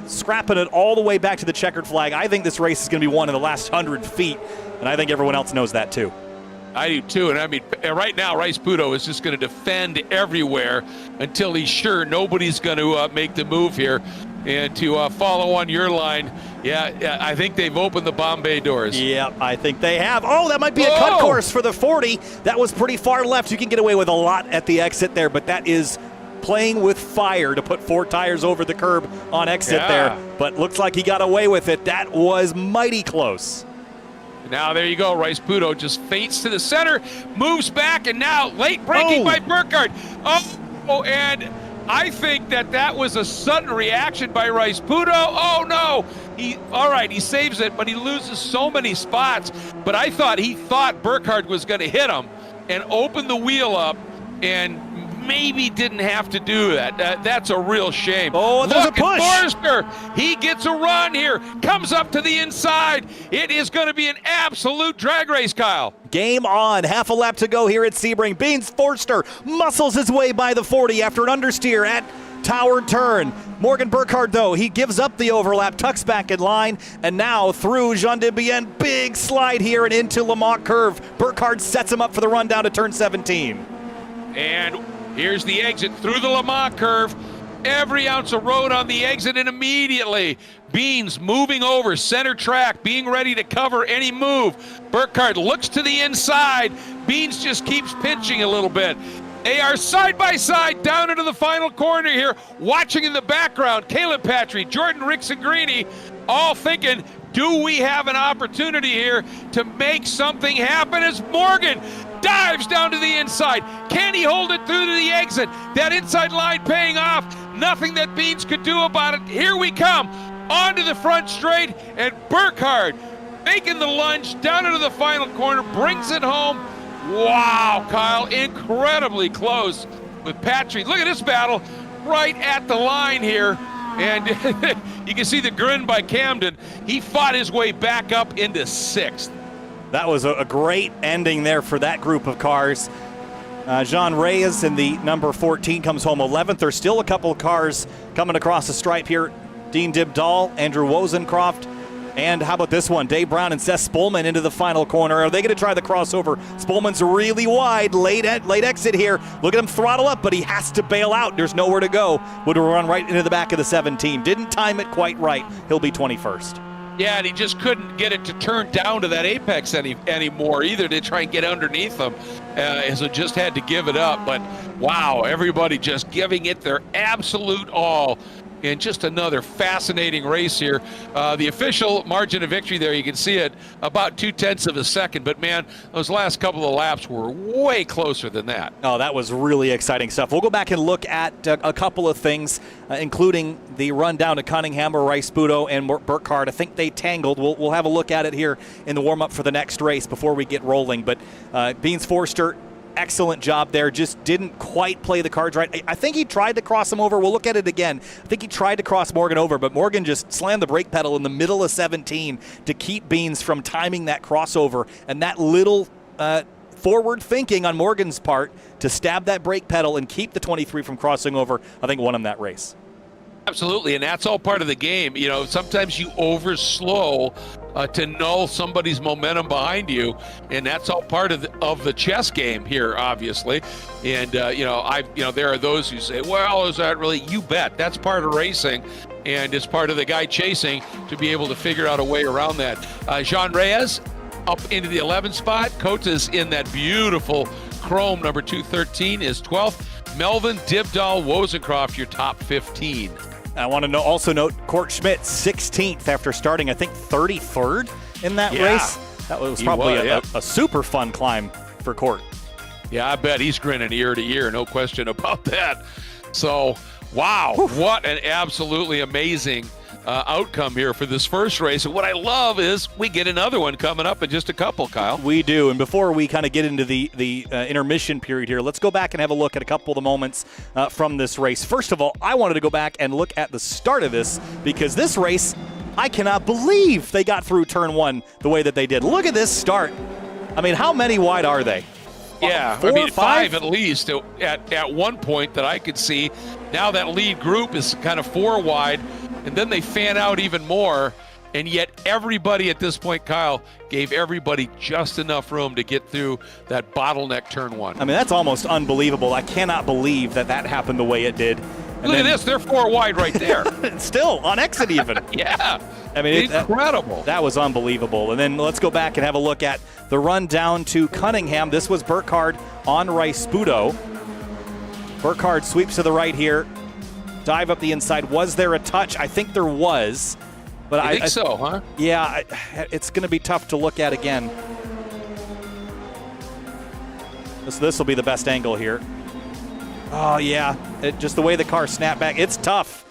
scrapping it all the way back to the checkered flag. I think this race is going to be won in the last 100 feet, and I think everyone else knows that too. I do too, and I mean, right now, Rice-Pudo is just going to defend everywhere until he's sure nobody's going to make the move here. And to follow on your line, yeah, I think they've opened the Bombay doors. Yeah, I think they have. Oh, that might be a cut course for the 40. That was pretty far left. You can get away with a lot at the exit there, but that is playing with fire to put 4 tires over the curb on exit there. But looks like he got away with it. That was mighty close. Now there you go. Rice-Pudo just feints to the center, moves back, and now late braking by Burkhardt. Oh, and I think that was a sudden reaction by Rice-Pudo. Oh no, he saves it, but he loses so many spots. But I thought he thought Burkhardt was going to hit him and open the wheel up, and maybe didn't have to do that. That's a real shame. Oh, and there's a push. Forster, he gets a run here, comes up to the inside. It is going to be an absolute drag race, Kyle. Game on. Half a lap to go here at Sebring. Beans Forster muscles his way by the 40 after an understeer at Tower Turn. Morgan Burkhardt, though, he gives up the overlap, tucks back in line, and now through Jean de Bienne. Big slide here and into Lamont Curve. Burkhardt sets him up for the run down to turn 17. And here's the exit through the Lamont curve. Every ounce of road on the exit, and immediately Beans moving over center track, being ready to cover any move. Burkhardt looks to the inside. Beans just keeps pinching a little bit. They are side by side down into the final corner here. Watching in the background, Caleb Patry, Jordan Rixagrini, all thinking, do we have an opportunity here to make something happen as Morgan dives down to the inside. Can he hold it through to the exit? That inside line paying off. Nothing that Beans could do about it. Here we come. Onto the front straight, and Burkhardt making the lunge down into the final corner, brings it home. Wow, Kyle, incredibly close with Patry. Look at this battle right at the line here. And you can see the grin by Camden. He fought his way back up into 6th. That was a great ending there for that group of cars. Jean Reyes in the number 14 comes home 11th. There's still a couple of cars coming across the stripe here. Dean Dibdahl, Andrew Wozencroft, and how about this one? Dave Brown and Seth Spolman into the final corner. Are they going to try the crossover? Spolman's really wide, late exit here. Look at him throttle up, but he has to bail out. There's nowhere to go. Would run right into the back of the 17. Didn't time it quite right. He'll be 21st. Yeah, and he just couldn't get it to turn down to that apex anymore either to try and get underneath them. So just had to give it up. But wow, everybody just giving it their absolute all. And just another fascinating race here. The official margin of victory there, you can see it, about 0.2 of a second. But, man, those last couple of laps were way closer than that. Oh, that was really exciting stuff. We'll go back and look at a couple of things, including the run down to Cunningham where Rice-Pudo and Burkhardt, I think they tangled. We'll have a look at it here in the warm-up for the next race before we get rolling. But Beans Forster, excellent job there. Just didn't quite play the cards right. I think he tried to cross him over. We'll look at it again. I think he tried to cross Morgan over, but Morgan just slammed the brake pedal in the middle of 17 to keep Beans from timing that crossover. And that little forward thinking on Morgan's part to stab that brake pedal and keep the 23 from crossing over, I think won him that race. Absolutely, and that's all part of the game. You know, sometimes you over-slow to null somebody's momentum behind you, and that's all part of the chess game here, obviously. And there are those who say, "Well, is that really?" You bet. That's part of racing, and it's part of the guy chasing to be able to figure out a way around that. Jean Reyes up into the 11th spot. Cota's in that beautiful chrome number 213 is 12th. Melvin, Dibdahl, Wozencroft, your top 15. I want to also note Court Schmidt, 16th after starting, I think, 33rd in that race. That was probably a super fun climb for Court. Yeah, I bet he's grinning ear to ear, no question about that. So, wow, what an absolutely amazing outcome here for this first race. And what I love is we get another one coming up in just a couple, Kyle. We do. And before we kind of get into the intermission period here, let's go back and have a look at a couple of the moments from this race. First of all, I wanted to go back and look at the start of this, because this race, I cannot believe they got through turn one the way that they did. Look at this start. I mean, how many wide are they? Yeah, Four, I mean, five at least at one point that I could see. Now that lead group is kind of 4 wide, and then they fan out even more, and yet everybody at this point, Kyle, gave everybody just enough room to get through that bottleneck turn one. I mean, that's almost unbelievable. I cannot believe that happened the way it did. And Look at this. They're 4 wide right there. Still, on exit even. Yeah. I mean, incredible. That was unbelievable. And then let's go back and have a look at the run down to Cunningham. This was Burkhardt on Rice-Puto. Burkhardt sweeps to the right here. Dive up the inside. Was there a touch? I think there was. But I think so, huh? Yeah, it's going to be tough to look at again. This will be the best angle here. Oh, yeah. Just the way the car snapped back. It's tough.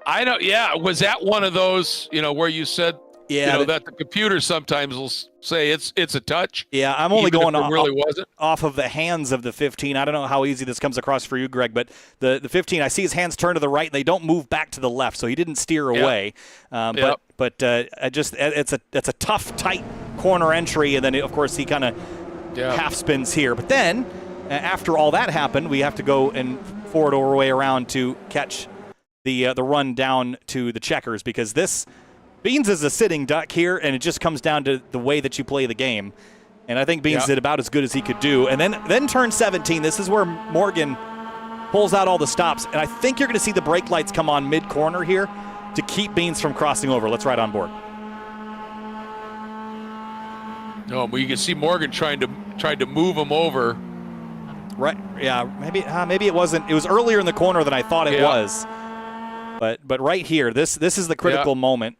I know. Yeah. Was that one of those, where you said, that the computer sometimes will say it's a touch? Yeah, I'm only going off of the hands of the 15. I don't know how easy this comes across for you, Greg, but the 15, I see his hands turn to the right. They don't move back to the left, so he didn't steer away. But it's a tough, tight corner entry, and then, of course, he kind of half spins here. But then, after all that happened, we have to go and forward our way around to catch the run down to the checkers, because this Beans is a sitting duck here, and it just comes down to the way that you play the game. And I think Beans did about as good as he could do. And then turn 17, this is where Morgan pulls out all the stops. And I think you're going to see the brake lights come on mid-corner here to keep Beans from crossing over. Let's ride on board. No, but you can see Morgan trying to move him over. Right, yeah, maybe it wasn't. It was earlier in the corner than I thought it was. But right here, this is the critical moment.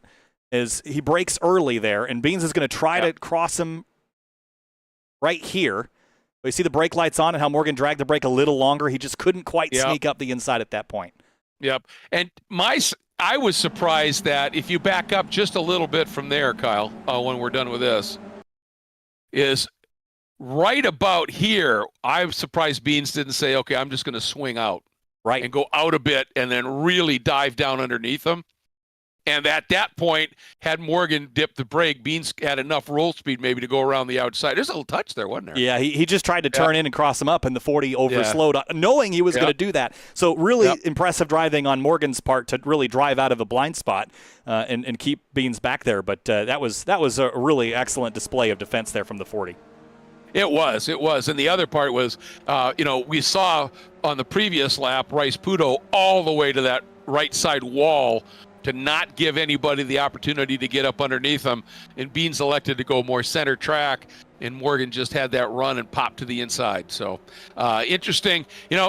Is he breaks early there, and Beans is going to try to cross him right here. But you see the brake lights on and how Morgan dragged the brake a little longer. He just couldn't quite sneak up the inside at that point. Yep. And I was surprised that if you back up just a little bit from there, Kyle, when we're done with this, is right about here, I'm surprised Beans didn't say, okay, I'm just going to swing out. Right. And go out a bit and then really dive down underneath him. And at that point, had Morgan dipped the brake, Beans had enough roll speed maybe to go around the outside. There's a little touch there, wasn't there? Yeah, he just tried to turn in and cross him up, and the 40 overslowed, knowing he was going to do that. So really impressive driving on Morgan's part to really drive out of a blind spot and keep Beans back there. But that was a really excellent display of defense there from the 40. It was. And the other part was, we saw on the previous lap, Rice-Puto all the way to that right side wall to not give anybody the opportunity to get up underneath him. And Beans elected to go more center track, and Morgan just had that run and pop to the inside. So interesting.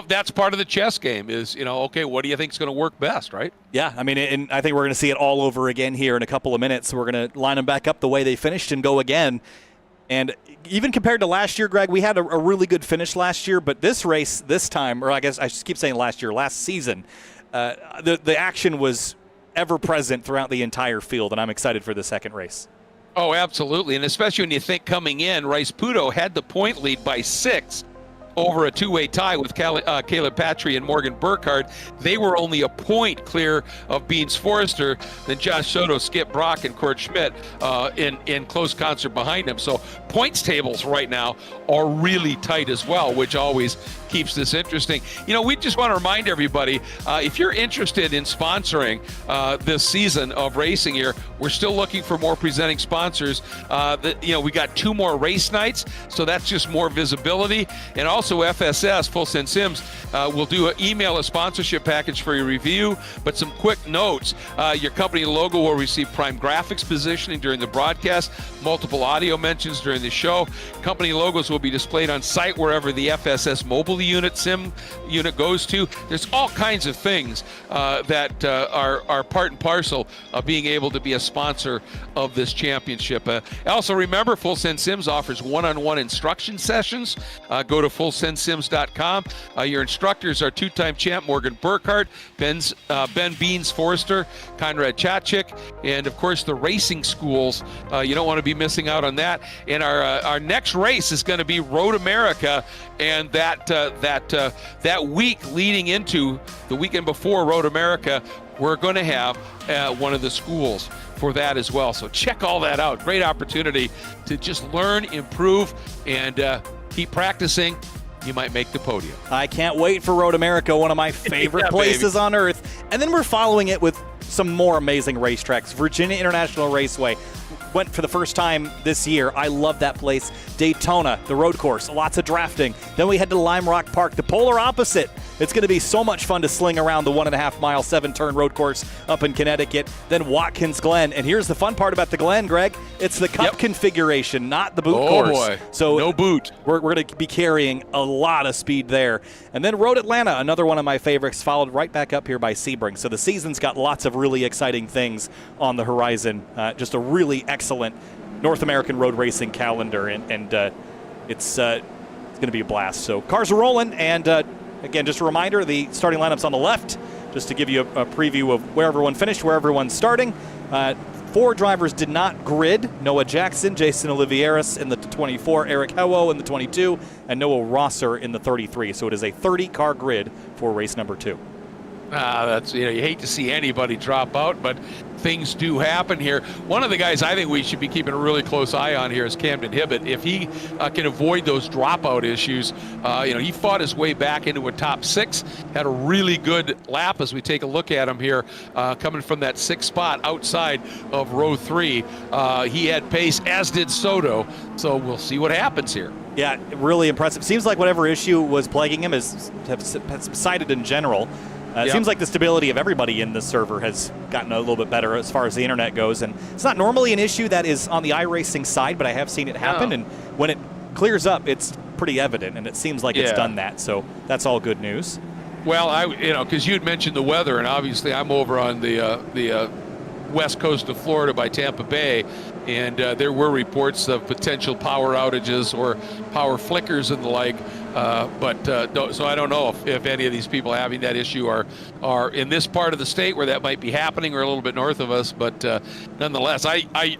That's part of the chess game is, okay, what do you think is going to work best, right? Yeah, I mean, and I think we're going to see it all over again here in a couple of minutes. We're going to line them back up the way they finished and go again. And even compared to last year, Greg, we had a really good finish last year, but this race this time, or I guess I just keep saying last season, the action was ever present throughout the entire field, and I'm excited for the second race. Oh, absolutely, and especially when you think coming in, Rice-Puto had the point lead by 6 over a two-way tie with Caleb Patry and Morgan Burkhardt. They were only a point clear of Beans Forrester, then Josh Soto, Skip Brock, and Kurt Schmidt in close concert behind him. So points tables right now are really tight as well, which always keeps this interesting. We just want to remind everybody, if you're interested in sponsoring this season of racing here, we're still looking for more presenting sponsors. We got 2 more race nights, so that's just more visibility. And also FSS, Full Send Sims, will email a sponsorship package for your review. But some quick notes, your company logo will receive prime graphics positioning during the broadcast, multiple audio mentions during the show. Company logos will be displayed on site wherever the FSS mobile sim unit goes to. There's all kinds of things that are part and parcel of being able to be a sponsor of this championship. Also remember, Full Send Sims offers one-on-one instruction sessions. Go to GoSendSims.com. Your instructors are two-time champ Morgan Burkhardt, Ben Beans Forrester, Conrad Chachik, and of course the racing schools. You don't want to be missing out on that. And our next race is going to be Road America, and that week leading into the weekend before Road America, we're going to have one of the schools for that as well. So check all that out. Great opportunity to just learn, improve, and keep practicing. You might make the podium. I can't wait for Road America, one of my favorite places on earth. And then we're following it with some more amazing racetracks. Virginia International Raceway went for the first time this year. I love that place. Daytona, the road course, lots of drafting. Then we head to Lime Rock Park, the polar opposite. It's going to be so much fun to sling around the 1.5 mile, 7-turn road course up in Connecticut. Then Watkins Glen. And here's the fun part about the Glen, Greg. It's the cup configuration, not the boot course. Oh, boy. So no boot. We're going to be carrying a lot of speed there. And then Road Atlanta, another one of my favorites, followed right back up here by Sebring. So the season's got lots of really exciting things on the horizon. Just a really excellent North American road racing calendar. And it's going to be a blast. So cars are rolling. And again, just a reminder, the starting lineup's on the left, just to give you a preview of where everyone finished, where everyone's starting. 4 drivers did not grid. Noah Jackson, Jason Olivieras in the 24, Eric Hewo in the 22, and Noah Rosser in the 33. So it is a 30-car grid for race number 2. That's, you hate to see anybody drop out, but things do happen here. One of the guys I think we should be keeping a really close eye on here is Camden Hibbett. If he can avoid those dropout issues, he fought his way back into a top 6, had a really good lap as we take a look at him here, coming from that 6th spot outside of row 3. He had pace, as did Soto, so we'll see what happens here. Yeah, really impressive. Seems like whatever issue was plaguing him has subsided in general. It seems like the stability of everybody in the server has gotten a little bit better as far as the internet goes. And it's not normally an issue that is on the iRacing side, but I have seen it happen. And when it clears up, it's pretty evident, and it seems like it's done that. So that's all good news. Well, because you'd mentioned the weather, and obviously I'm over on the west coast of Florida by Tampa Bay, and there were reports of potential power outages or power flickers and the like. So I don't know if any of these people having that issue are in this part of the state where that might be happening, or a little bit north of us. But nonetheless,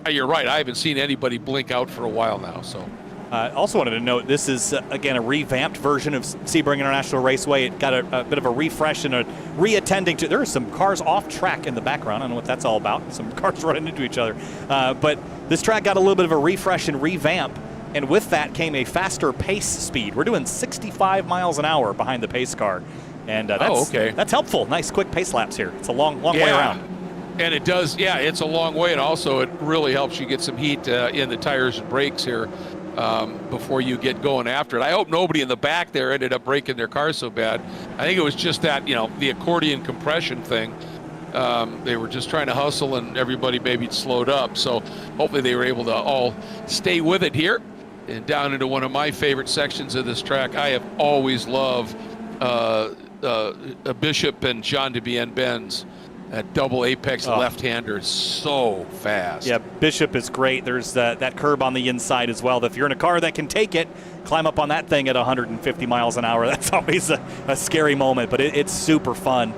you're right. I haven't seen anybody blink out for a while now. So. Also wanted to note, this is, again, a revamped version of Sebring International Raceway. It got a bit of a refresh and a re-attending to. There are some cars off track in the background. I don't know what that's all about. Some cars running into each other. But this track got a little bit of a refresh and revamp. And with that came a faster pace speed. We're doing 65 miles an hour behind the pace car. And that's helpful. Nice quick pace laps here. It's a long way around. And it does, it's a long way. And also it really helps you get some heat in the tires and brakes here before you get going after it. I hope nobody in the back there ended up breaking their car so bad. I think it was just that, the accordion compression thing. They were just trying to hustle, and everybody maybe slowed up. So hopefully they were able to all stay with it here. And down into one of my favorite sections of this track. I have always loved Bishop and Jean de Bien-Benz. That double apex left-hander is so fast. Yeah, Bishop is great. There's that curb on the inside as well. If you're in a car that can take it, climb up on that thing at 150 miles an hour. That's always a scary moment, but it's super fun.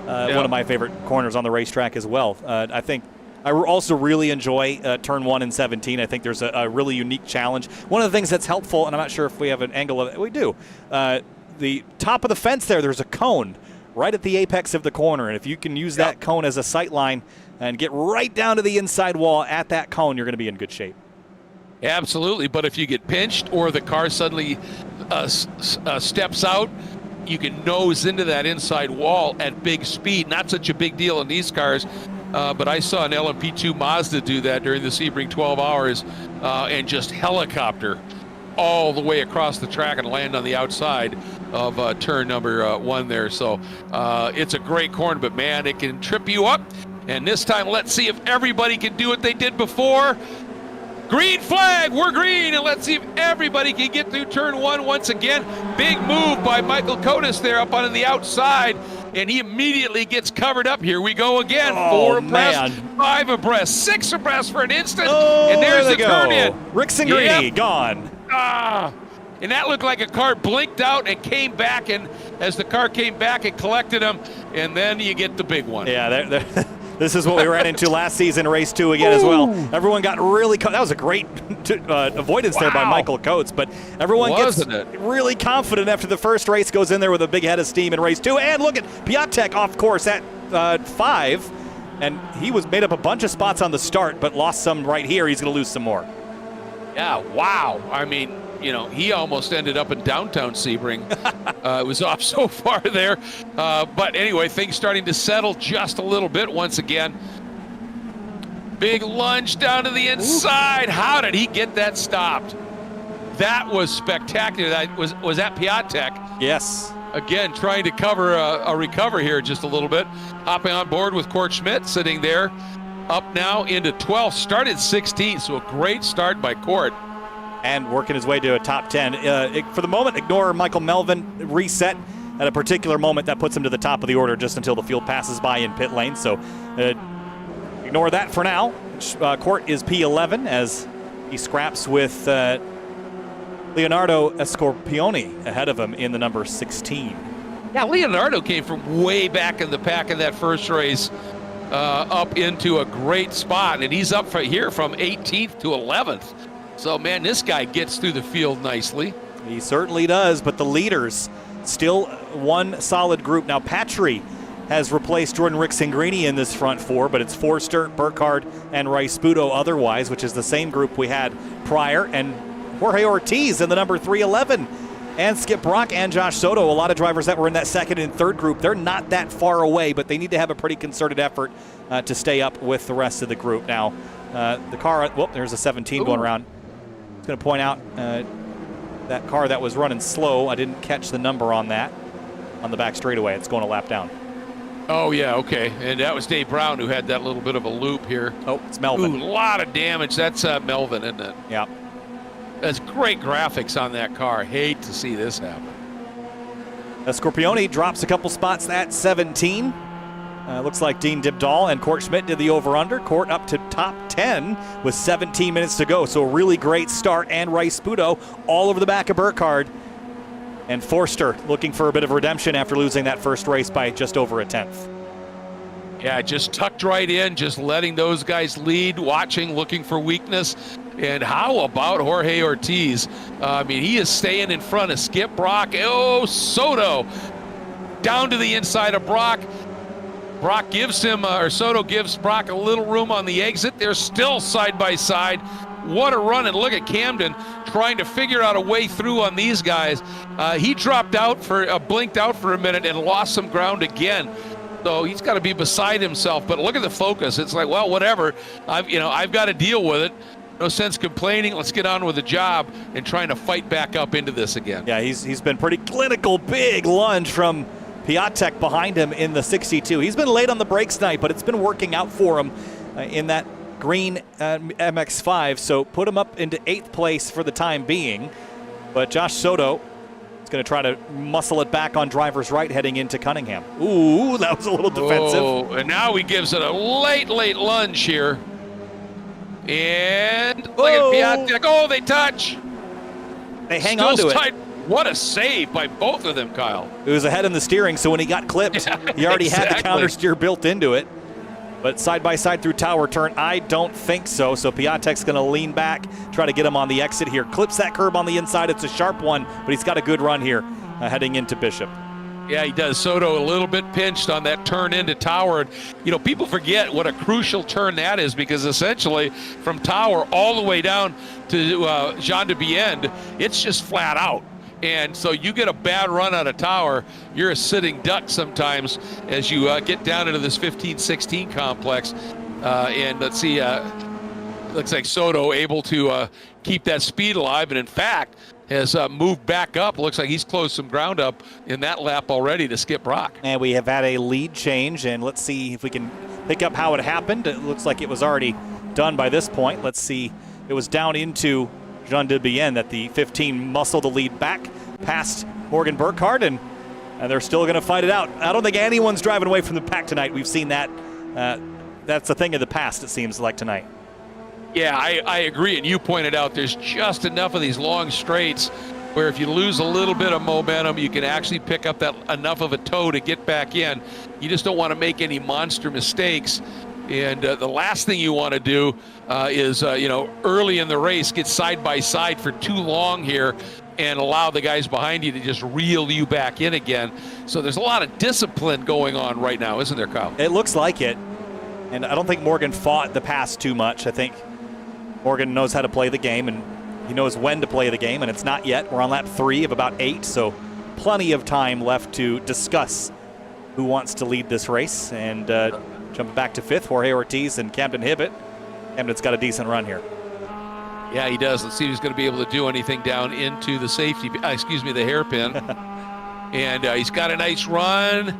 One of my favorite corners on the racetrack as well. I think I also really enjoy turn 1 and 17. I think there's a really unique challenge. One of the things that's helpful, and I'm not sure if we have an angle of it. We do. The top of the fence there's a cone right at the apex of the corner. And if you can use that cone as a sight line and get right down to the inside wall at that cone, you're going to be in good shape. Absolutely. But if you get pinched or the car suddenly steps out, you can nose into that inside wall at big speed. Not such a big deal in these cars. But I saw an LMP2 Mazda do that during the Sebring 12 hours and just helicopter all the way across the track and land on the outside of turn number 1 there. So it's a great corner, but man, it can trip you up. And this time, let's see if everybody can do what they did before. Green flag, we're green, and let's see if everybody can get through turn 1 once again. Big move by Michael Kotis there up on the outside, and he immediately gets covered up. Here we go again. 4 abreast, 5 abreast, 6 abreast for an instant, and there's the turn in. Rick Singrady gone. and that looked like a car blinked out and came back, and as the car came back, it collected them, and then you get the big one. Yeah, this is what we ran into last season, race 2 again as well. Everyone got really that was a great avoidance there by Michael Coates, but everyone gets really confident after the first race, goes in there with a big head of steam in race 2. And look at Piatek off course at 5, and he was made up a bunch of spots on the start, but lost some right here. He's going to lose some more. Yeah, wow. I mean, he almost ended up in downtown Sebring. It was off so far there. But anyway, things starting to settle just a little bit once again. Big lunge down to the inside. How did he get that stopped? That was spectacular. That was that Piatek. Yes. Again, trying to cover a recover here just a little bit. Hopping on board with Court Schmidt sitting there. Up now into 12th, started 16th, so a great start by Court. And working his way to a top 10. For the moment, ignore Michael Melvin reset at a particular moment. That puts him to the top of the order just until the field passes by in pit lane. So ignore that for now. Court is P11 as he scraps with Leonardo Escorpioni ahead of him in the number 16. Yeah, Leonardo came from way back in the pack in that first race. Up into a great spot, and he's up here from 18th to 11th. So, man, this guy gets through the field nicely. He certainly does, but the leaders still one solid group. Now, Patry has replaced Jordan Rick-Singrini in this front 4, but it's Forster, Burkhardt, and Rice-Sputo otherwise, which is the same group we had prior, and Jorge Ortiz in the number 311. And Skip Brock and Josh Soto, a lot of drivers that were in that second and third group, they're not that far away, but they need to have a pretty concerted effort to stay up with the rest of the group. Now, the car, there's a 17 going around. I was going to point out that car that was running slow, I didn't catch the number on that on the back straightaway. It's going a lap down. Oh, yeah, okay. And that was Dave Brown who had that little bit of a loop here. Oh, it's Melvin. Ooh, a lot of damage. That's Melvin, isn't it? Yeah. That's great graphics on that car. Hate to see this happen. Scorpioni drops a couple spots at 17. Looks like Dean Dibdahl and Court Schmidt did the over-under. Court up to top 10 with 17 minutes to go. So a really great start. And Rice-Sputo all over the back of Burkhardt. And Forster looking for a bit of redemption after losing that first race by just over a 10th. Yeah, just tucked right in, just letting those guys lead, watching, looking for weakness. And how about Jorge Ortiz? I mean, he is staying in front of Skip Brock. Oh, Soto down to the inside of Brock. Brock gives him, or Soto gives Brock a little room on the exit. They're still side by side. What a run, and look at Camden trying to figure out a way through on these guys. He dropped out blinked out for a minute and lost some ground again. So he's got to be beside himself, but look at the focus. It's like, well, whatever. I've got to deal with it. No sense complaining. Let's get on with the job and trying to fight back up into this again. Yeah, he's been pretty clinical. Big lunge from Piatek behind him in the 62. He's been late on the brakes tonight, but it's been working out for him in that green MX-5. So put him up into 8th place for the time being. But Josh Soto is going to try to muscle it back on driver's right heading into Cunningham. Ooh, that was a little defensive. Oh, and now he gives it a late lunge here. And look at Piatek. Oh, they touch. They hang on to it. Tight. What a save by both of them, Kyle. It was ahead in the steering, so when he got clipped, he already had the counter steer built into it. But side by side through tower turn, I don't think so. So Piatek's going to lean back, try to get him on the exit here. Clips that curb on the inside. It's a sharp one, but he's got a good run here heading into Bishop. Yeah, he does. Soto a little bit pinched on that turn into Tower. People forget what a crucial turn that is, because essentially from Tower all the way down to Jean de Bienne, it's just flat out. And so you get a bad run out of Tower, you're a sitting duck sometimes as you get down into this 15-16 complex. And let's see, looks like Soto able to keep that speed alive, and in fact has moved back up. Looks like he's closed some ground up in that lap already to Skip Brock. And we have had a lead change, and let's see if we can pick up how it happened. It looks like it was already done by this point. Let's see. It was down into Jean de Bienne that the 15 muscled the lead back past Morgan Burkhardt, and they're still going to fight it out. I don't think anyone's driving away from the pack tonight. We've seen that. That's a thing of the past, it seems like, tonight. Yeah, I agree, and you pointed out there's just enough of these long straights where if you lose a little bit of momentum, you can actually pick up that enough of a toe to get back in. You just don't want to make any monster mistakes. And the last thing you want to do is, early in the race, get side by side for too long here and allow the guys behind you to just reel you back in again. So there's a lot of discipline going on right now, isn't there, Kyle? It looks like it. And I don't think Morgan fought the pass too much. I think Morgan knows how to play the game, and he knows when to play the game, and it's not yet. We're on lap 3 of about 8, so plenty of time left to discuss who wants to lead this race. And jumping back to 5th, Jorge Ortiz and Camden Hibbett. Camden's got a decent run here. Yeah, he does. Let's see if he's going to be able to do anything down into the the hairpin. And he's got a nice run.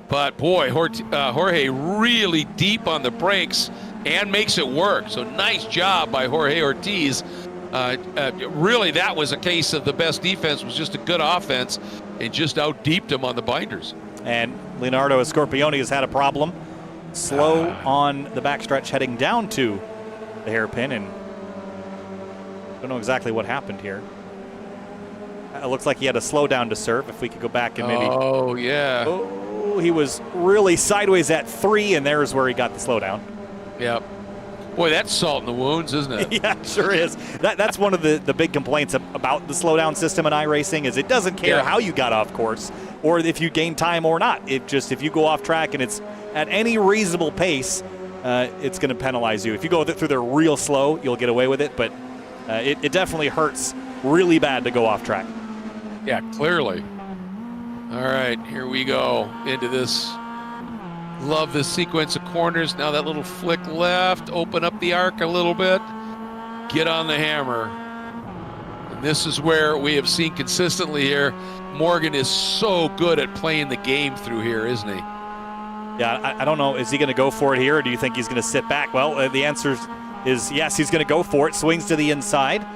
But, boy, Jorge really deep on the brakes and makes it work. So nice job by Jorge Ortiz. Really, that was a case of the best defense was just a good offense and just out-deeped him on the binders. And Leonardo Scorpioni has had a problem. Slow on the backstretch heading down to the hairpin, and don't know exactly what happened here. It looks like he had a slowdown to serve. If we could go back and maybe. Oh, yeah. Oh, he was really sideways at 3, and there's where he got the slowdown. Yep. Boy, that's salt in the wounds, isn't it? Yeah, it sure is. That's one of the big complaints about the slowdown system in iRacing is it doesn't care how you got off course or if you gain time or not. If you go off track and it's at any reasonable pace, it's going to penalize you. If you go through there real slow, you'll get away with it, but it definitely hurts really bad to go off track. Yeah, clearly. All right, here we go into this. Love this sequence of corners. Now that little flick left, open up the arc a little bit, get on the hammer. And this is where we have seen consistently here, Morgan is so good at playing the game through here, isn't he? Yeah, I don't know. Is he going to go for it here, or do you think he's going to sit back? Well, the answer is yes, he's going to go for it. Swings to the inside,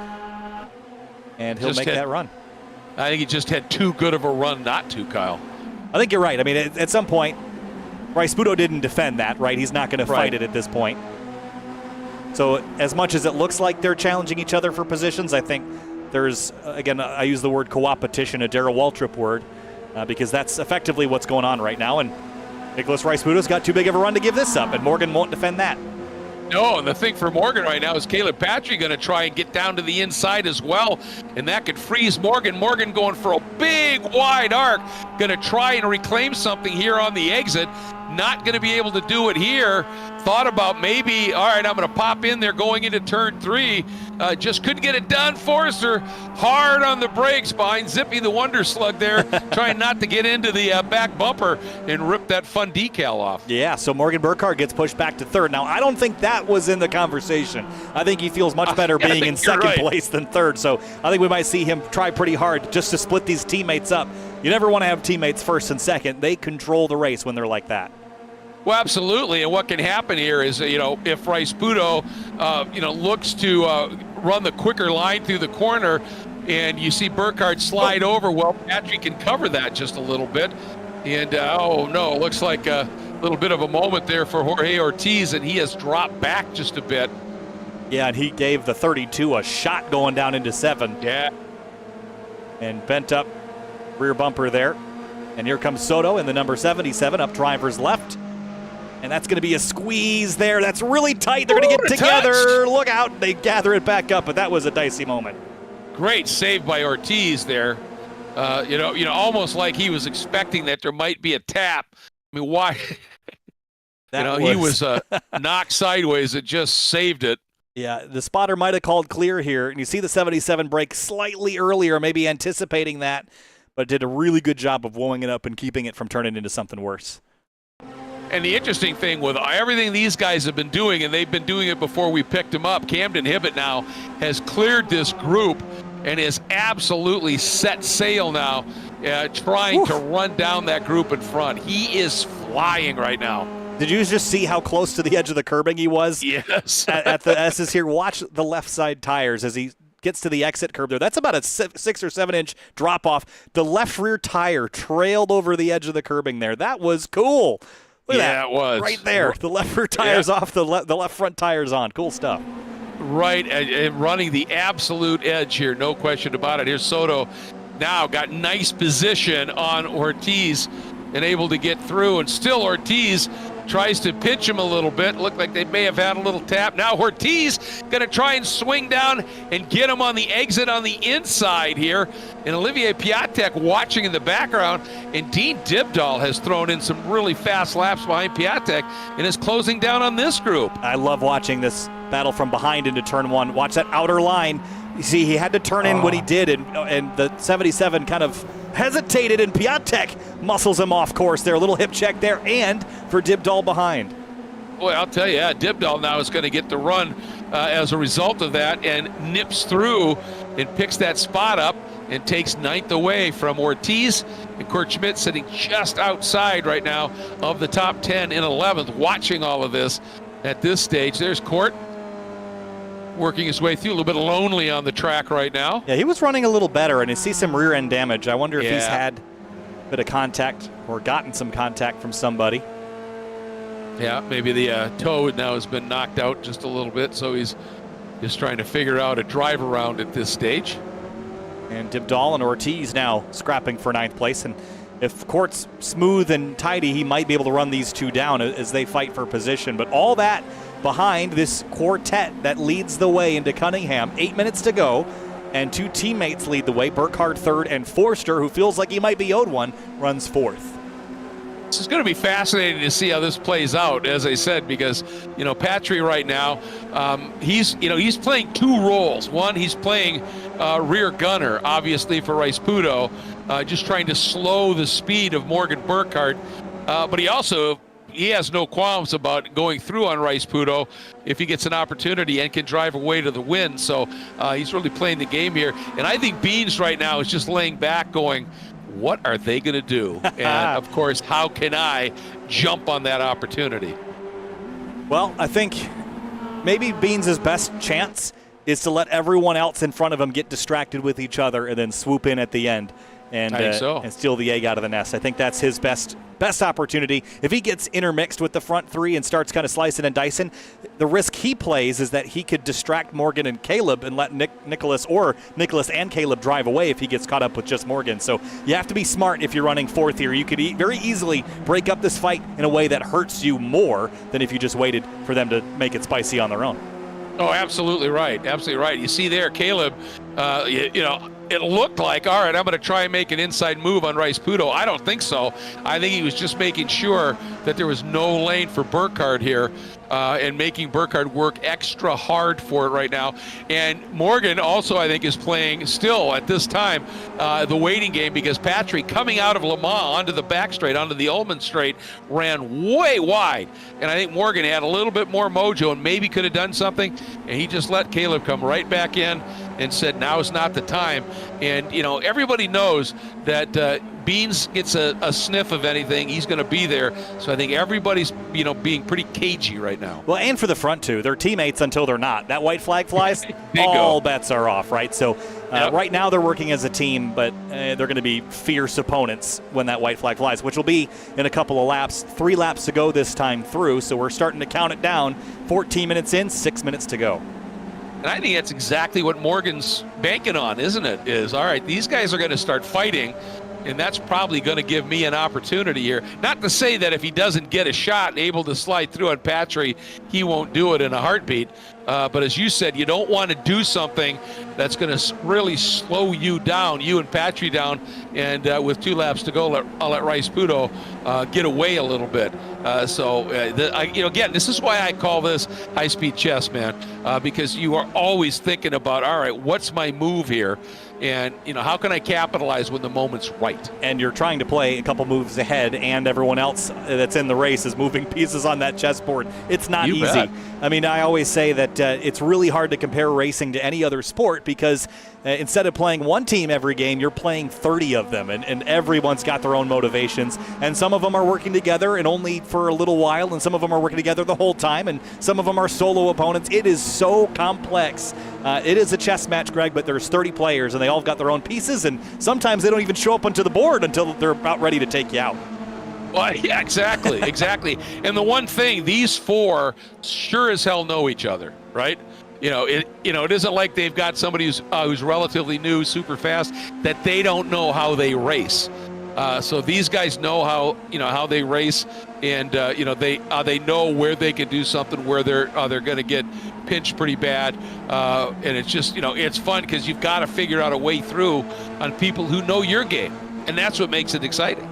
and he'll make that run. I think he just had too good of a run not to, Kyle. I think you're right. I mean, at some point, Bryce Budo didn't defend that, right? He's not going to fight it at this point. So as much as it looks like they're challenging each other for positions, I think there's, again, I use the word co-opetition, a Darrell Waltrip word, because that's effectively what's going on right now. And Nicholas Bryce Budo's got too big of a run to give this up, and Morgan won't defend that. No, and the thing for Morgan right now is Caleb Patry going to try and get down to the inside as well, and that could freeze Morgan. Morgan going for a big wide arc, going to try and reclaim something here on the exit. Not going to be able to do it here. Thought about maybe, all right, I'm going to pop in there going into turn 3. Just couldn't get it done. Forrester hard on the brakes behind Zippy the Wonder Slug there, trying not to get into the back bumper and rip that fun decal off. Yeah, so Morgan Burkhardt gets pushed back to 3rd. Now, I don't think that was in the conversation. I think he feels much better being in 2nd place than 3rd. So I think we might see him try pretty hard just to split these teammates up. You never want to have teammates 1st and 2nd. They control the race when they're like that. Well, absolutely, and what can happen here is, if Bryce Budo, looks to run the quicker line through the corner, and you see Burkhardt slide over, well, Patrick can cover that just a little bit, and looks like a little bit of a moment there for Jorge Ortiz, and he has dropped back just a bit. Yeah, and he gave the 32 a shot going down into 7. Yeah. And bent up rear bumper there. And here comes Soto in the number 77 up driver's left. And that's going to be a squeeze there. That's really tight. They're going to get together. Touched. Look out. They gather it back up, but that was a dicey moment. Great save by Ortiz there. Almost like he was expecting that there might be a tap. I mean, why? He was knocked sideways. It just saved it. Yeah, the spotter might have called clear here. And you see the 77 break slightly earlier, maybe anticipating that, but did a really good job of wowing it up and keeping it from turning into something worse. And the interesting thing with everything these guys have been doing, and they've been doing it before we picked them up, Camden Hibbett now has cleared this group and is absolutely set sail now, trying to run down that group in front. He is flying right now. Did you just see how close to the edge of the curbing he was? Yes. at the S's here. Watch the left side tires as he gets to the exit curb there. That's about a 6 or 7 inch drop off. The left rear tire trailed over the edge of the curbing there. That was cool. Look at that. It was. Right there. The left rear tire's off, the left front tire's on. Cool stuff. right, and running the absolute edge here, no question about it. Here's Soto now got nice position on Ortiz and able to get through, and still Ortiz tries to pitch him a little bit. Looked like they may have had a little tap. Now Ortiz going to try and swing down and get him on the exit on the inside here. And Olivier Piatek watching in the background. And Dean Dibdahl has thrown in some really fast laps behind Piatek and is closing down on this group. I love watching this battle from behind into turn one. Watch that outer line. You see, he had to turn in when he did, and the 77 kind of hesitated, and Piatek muscles him off course there. A little hip check there, and for Dibdahl behind. Boy, I'll tell you, Dibdahl now is going to get the run as a result of that, and nips through and picks that spot up and takes ninth away from Ortiz. And Kurt Schmidt sitting just outside right now of the top 10 in 11th, watching all of this at this stage. There's Court working his way through, a little bit lonely on the track right now. Yeah, he was running a little better, and you see some rear end damage. I wonder if he's had a bit of contact or gotten some contact from somebody. Yeah, maybe the toe now has been knocked out just a little bit, so he's just trying to figure out a drive around at this stage. And Dibdahl and Ortiz now scrapping for ninth place, and if Court's smooth and tidy, he might be able to run these two down as they fight for position. But all that behind this quartet that leads the way into Cunningham. 8 minutes to go, and two teammates lead the way. Burkhardt third, and Forster, who feels like he might be owed one, runs fourth. This is going to be fascinating to see how this plays out, as I said, because, Patry right now, he's playing two roles. One, he's playing rear gunner, obviously, for Rice Pudo, just trying to slow the speed of Morgan Burkhardt. But he has no qualms about going through on Rice Pudo if he gets an opportunity and can drive away to the win. So he's really playing the game here. And I think Beans right now is just laying back going, what are they going to do? And, of course, how can I jump on that opportunity? Well, I think maybe Beans' best chance is to let everyone else in front of him get distracted with each other and then swoop in at the end and steal the egg out of the nest. I think that's his best opportunity. If he gets intermixed with the front three and starts kind of slicing and dicing, the risk he plays is that he could distract Morgan and Caleb and let Nicholas and Caleb drive away if he gets caught up with just Morgan. So you have to be smart if you're running fourth here. You could very easily break up this fight in a way that hurts you more than if you just waited for them to make it spicy on their own. Oh, absolutely right. Absolutely right. You see there, Caleb, it looked like, all right, I'm going to try and make an inside move on Rice Pudo. I don't think so. I think he was just making sure that there was no lane for Burkhardt here and making Burkhardt work extra hard for it right now. And Morgan also, I think, is playing still at this time the waiting game because Patry, coming out of Le Mans onto the back straight, onto the Ullman straight, ran way wide. And I think Morgan had a little bit more mojo and maybe could have done something. And he just let Caleb come right back in and said, now is not the time. And, everybody knows that Beans gets a sniff of anything, he's going to be there. So I think everybody's, being pretty cagey right now. Well, and for the front two, they're teammates until they're not. That white flag flies, all bets are off, right? So right now they're working as a team, but they're going to be fierce opponents when that white flag flies, which will be in a couple of laps. 3 laps to go this time through, so we're starting to count it down. 14 minutes in, 6 minutes to go. And I think that's exactly what Morgan's banking on, isn't it? Is, all right, these guys are going to start fighting, and that's probably going to give me an opportunity here. Not to say that if he doesn't get a shot and able to slide through on Patry, he won't do it in a heartbeat. But as you said, you don't want to do something that's going to really slow you down, you and Patry down. And with 2 laps to go, I'll let Rice Pudo get away a little bit. Again, this is why I call this high-speed chess, man, because you are always thinking about, all right, what's my move here? And, how can I capitalize when the moment's right? And you're trying to play a couple moves ahead, and everyone else that's in the race is moving pieces on that chessboard. It's not easy. Bet. I mean, I always say that it's really hard to compare racing to any other sport because instead of playing one team every game, you're playing 30 of them, and everyone's got their own motivations. And some of them are working together and only for a little while, and some of them are working together the whole time, and some of them are solo opponents. It is so complex. It is a chess match, Greg, but there's 30 players, and they all got their own pieces, and sometimes they don't even show up onto the board until they're about ready to take you out. Well, yeah, exactly, exactly. And the one thing, these four sure as hell know each other, right? It isn't like they've got somebody who's relatively new, super fast, that they don't know how they race. So these guys know how they race, and they know where they can do something, where they're going to get pinched pretty bad, and it's just it's fun because you've got to figure out a way through on people who know your game, and that's what makes it exciting.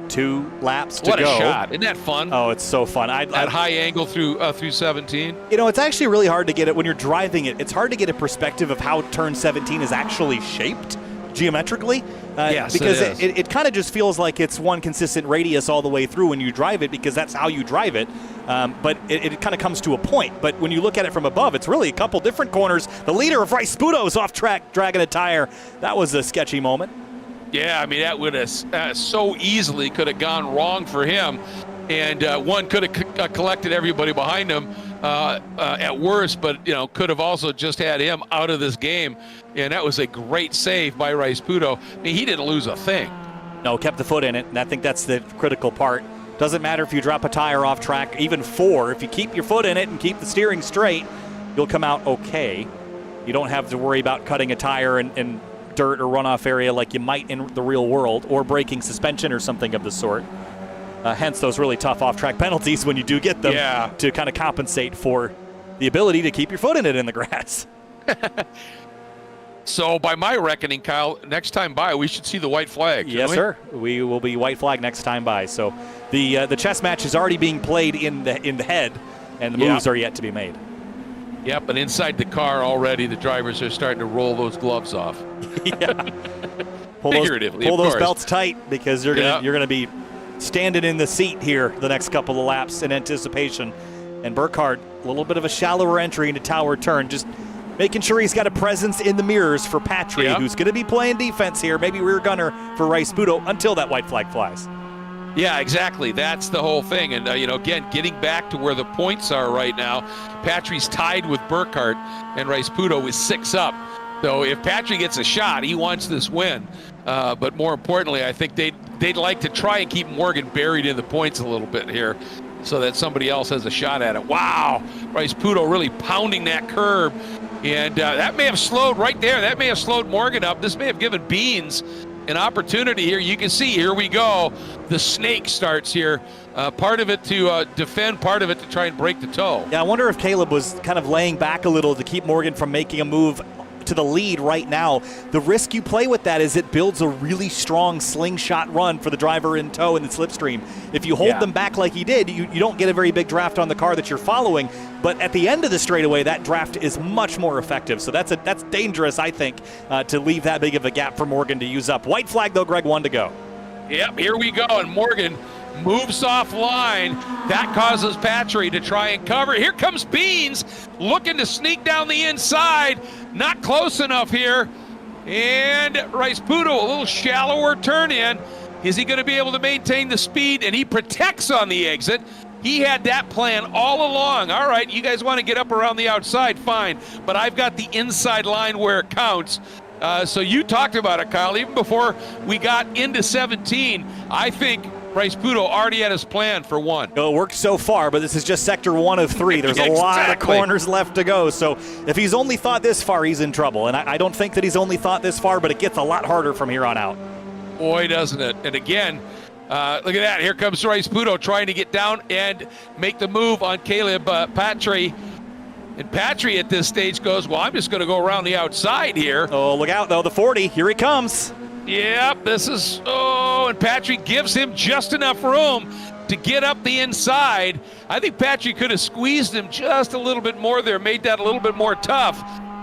2 laps to go. What a shot! Isn't that fun? Oh, it's so fun. That high angle through 17. It's actually really hard to get it when you're driving it. It's hard to get a perspective of how turn 17 is actually shaped geometrically. Yes, because it kind of just feels like it's one consistent radius all the way through when you drive it, because that's how you drive it. But it kind of comes to a point. But when you look at it from above, it's really a couple different corners. The leader of Rice Spudo's off track, dragging a tire. That was a sketchy moment. Yeah, I mean, that would have so easily could have gone wrong for him. And one could have collected everybody behind him at worst, but could have also just had him out of this game. And that was a great save by Rice Spudo. I mean, he didn't lose a thing. No, kept the foot in it, and I think that's the critical part. Doesn't matter if you drop a tire off track, even 4. If you keep your foot in it and keep the steering straight, you'll come out okay. You don't have to worry about cutting a tire in dirt or runoff area like you might in the real world, or breaking suspension or something of the sort. Hence those really tough off-track penalties when you do get them, to kind of compensate for the ability to keep your foot in it in the grass. So by my reckoning, Kyle, next time by, we should see the white flag. Yes, sir. We will be white flag next time by. So the chess match is already being played in the head, and the moves are yet to be made. Yep, but inside the car already, the drivers are starting to roll those gloves off. Yeah. Figuratively, pull those course. belts tight, because you're gonna be standing in the seat here the next couple of laps in anticipation. And Burkhardt, a little bit of a shallower entry into Tower Turn, just making sure he's got a presence in the mirrors for Patry, who's going to be playing defense here, maybe rear gunner for Rice Spudo until that white flag flies. Yeah, exactly. That's the whole thing. And, again, getting back to where the points are right now, Patry's tied with Burkhardt, and Rice Spudo is 6 up. So if Patry gets a shot, he wants this win. But more importantly, I think they'd like to try and keep Morgan buried in the points a little bit here, so that somebody else has a shot at it. Wow, Rice Spudo really pounding that curb. And that may have slowed right there. That may have slowed Morgan up. This may have given Beans an opportunity here. You can see, here we go. The snake starts here. Part of it to defend, part of it to try and break the toe. Yeah, I wonder if Caleb was kind of laying back a little to keep Morgan from making a move to the lead right now. The risk you play with that is it builds a really strong slingshot run for the driver in tow in the slipstream. If you hold them back like he did, you don't get a very big draft on the car that you're following. But at the end of the straightaway, that draft is much more effective. So that's dangerous, I think, to leave that big of a gap for Morgan to use up. White flag, though, Greg, 1 to go. Yep, here we go. And Morgan moves off line. That causes Patry to try and cover. Here comes Beans looking to sneak down the inside. Not close enough here. And Rice Spudo, a little shallower turn in. Is he going to be able to maintain the speed? And he protects on the exit. He had that plan all along. All right, you guys want to get up around the outside, fine. But I've got the inside line where it counts. So you talked about it, Kyle. Even before we got into 17, I think Rice Spudo already had his plan for 1. It worked so far, but this is just sector 1 of 3. There's a lot of corners left to go. So if he's only thought this far, he's in trouble. And I don't think that he's only thought this far, but it gets a lot harder from here on out. Boy, doesn't it. And again, look at that. Here comes Rice Spudo trying to get down and make the move on Caleb Patry. And Patry at this stage goes, well, I'm just going to go around the outside here. Oh, look out, though. The 40. Here he comes. Yep, this is, and Patry gives him just enough room to get up the inside. I think Patry could have squeezed him just a little bit more there, made that a little bit more tough.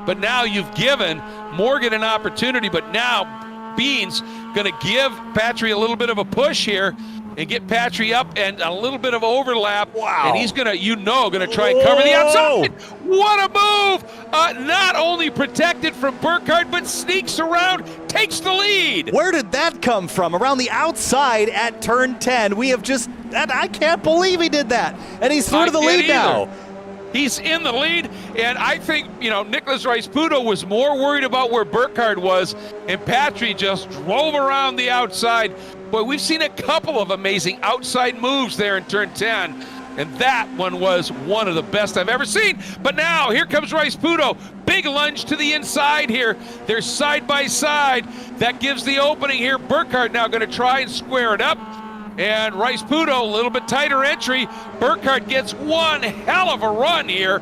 But now you've given Morgan an opportunity, but now Beans going to give Patry a little bit of a push here and get Patry up and a little bit of overlap. Wow. And he's going to try and cover the outside. What a move. Not only protected from Burkhardt, but sneaks around, takes the lead. Where did that come from? Around the outside at turn 10. We have just, I can't believe he did that. And he's through to the lead now. He's in the lead, and I think, Nicholas Rice Spudo was more worried about where Burkhardt was, and Patry just drove around the outside, Boy, we've seen a couple of amazing outside moves there in turn 10, and that one was one of the best I've ever seen. But now, here comes Rice Pudo. Big lunge to the inside here. They're side by side. That gives the opening here. Burkhardt now going to try and square it up. And Rice Pudo, a little bit tighter entry. Burkhardt gets one hell of a run here.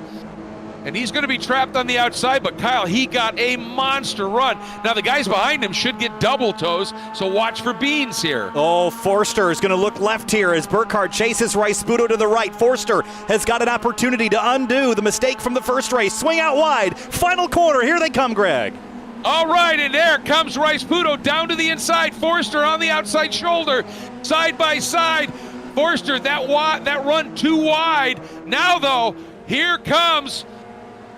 And he's going to be trapped on the outside, but Kyle, he got a monster run. Now the guys behind him should get double toes, so watch for Beans here. Oh, Forster is going to look left here as Burkhardt chases Rice Pudo to the right. Forster has got an opportunity to undo the mistake from the first race. Swing out wide, final corner, here they come, Greg. All right, and there comes Rice Pudo down to the inside. Forster on the outside shoulder, side by side. Forster, that run too wide. Now though, here comes,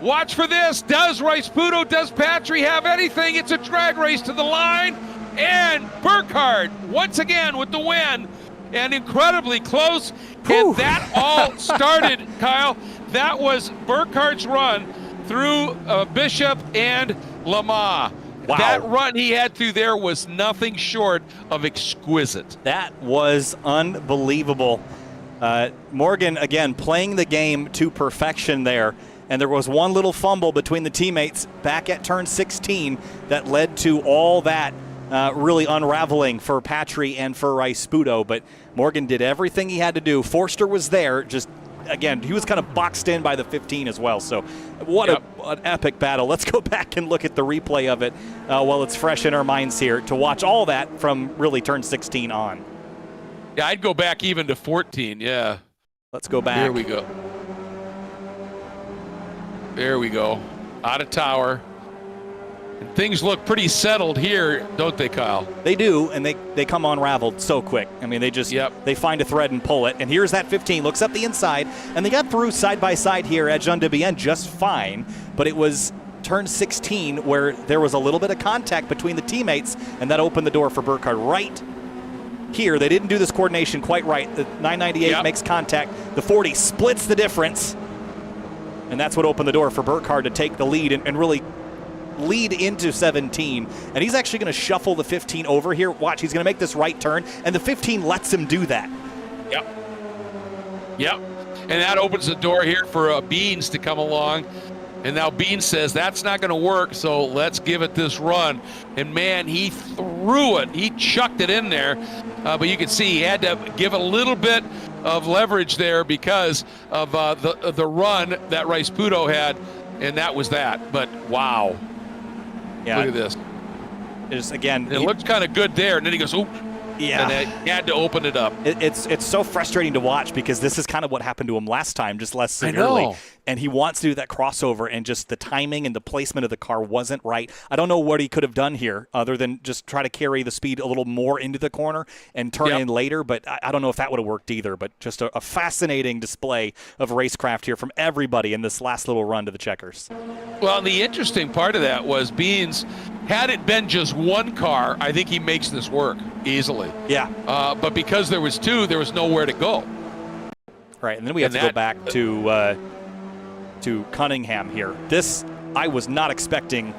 watch for this. Does Rice Pudo, does Patry have anything? It's a drag race to the line. And Burkhardt, once again with the win. And incredibly close. Whew. And that all started, Kyle, that was Burkhardt's run through Bishop and Lamar. Wow. That run he had through there was nothing short of exquisite. That was unbelievable. Morgan, again, playing the game to perfection there. And there was one little fumble between the teammates back at turn 16 that led to all that really unraveling for Patry and for Rice Pudo. But Morgan did everything he had to do. Forster was there, just, again, he was kind of boxed in by the 15 as well. So what an epic battle. Let's go back and look at the replay of it while it's fresh in our minds here to watch all that from really turn 16 on. Yeah, I'd go back even to 14, yeah. Let's go back. Here we go. There we go. Out of tower. And things look pretty settled here, don't they, Kyle? They do, and they come unraveled so quick. I mean, they just they find a thread and pull it. And here's that 15, looks up the inside, and they got through side by side here at Jean de Bienne just fine. But it was turn 16 where there was a little bit of contact between the teammates, and that opened the door for Burkhardt right here. They didn't do this coordination quite right. The 998 makes contact. The 40 splits the difference. And that's what opened the door for Burkhardt to take the lead and really lead into 17. And he's actually going to shuffle the 15 over here. Watch, he's going to make this right turn, and the 15 lets him do that. Yep. And that opens the door here for Beans to come along. And now Beans says, that's not going to work, so let's give it this run. And, man, he threw it. He chucked it in there. But you can see he had to give a little bit of leverage there because of the run that Rice Pudo had, and that was that. But, wow. Yeah. Look at this. Just, again, it looked kind of good there, and then he goes, oop. Yeah. And he had to open it up. It's so frustrating to watch because this is kind of what happened to him last time, just less severely. I know. And he wants to do that crossover, and just the timing and the placement of the car wasn't right. I don't know what he could have done here other than just try to carry the speed a little more into the corner and turn in later, but I don't know if that would have worked either. But just a fascinating display of racecraft here from everybody in this last little run to the checkers. Well, the interesting part of that was Beans, had it been just one car, I think he makes this work easily. Yeah. But because there was two, there was nowhere to go. Right, and then we have to go back to Cunningham here. This, I was not expecting.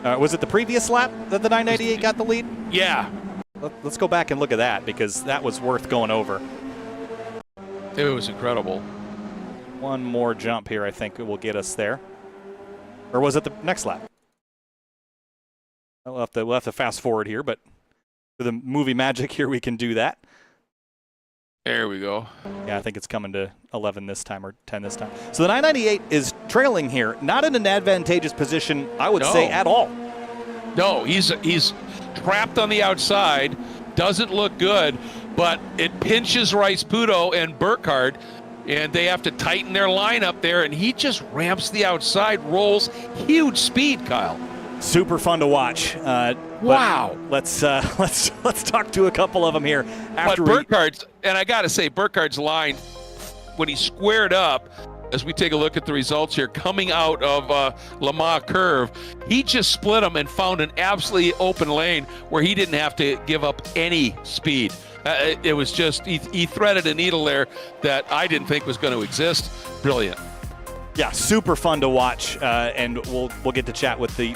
Was it the previous lap that the 998 got the lead? Yeah. Let's go back and look at that because that was worth going over. It was incredible. One more jump here, I think, will get us there. Or was it the next lap? We'll have to fast forward here, but for the movie magic here, we can do that. There we go. Yeah, I think it's coming to 11 this time or 10 this time. So the 998 is trailing here, not in an advantageous position, I would say, at all. No, he's trapped on the outside, doesn't look good, but it pinches Rice Pudo and Burkhardt, and they have to tighten their line up there, and he just ramps the outside, rolls huge speed, Kyle. Super fun to watch. Wow. Let's talk to a couple of them here. But Burkhardt's, and I got to say, Burkhardt's line, when he squared up, as we take a look at the results here, coming out of Lamar Curve, he just split them and found an absolutely open lane where he didn't have to give up any speed. It was just, he threaded a needle there that I didn't think was going to exist. Brilliant. Yeah, super fun to watch, and we'll get to chat with the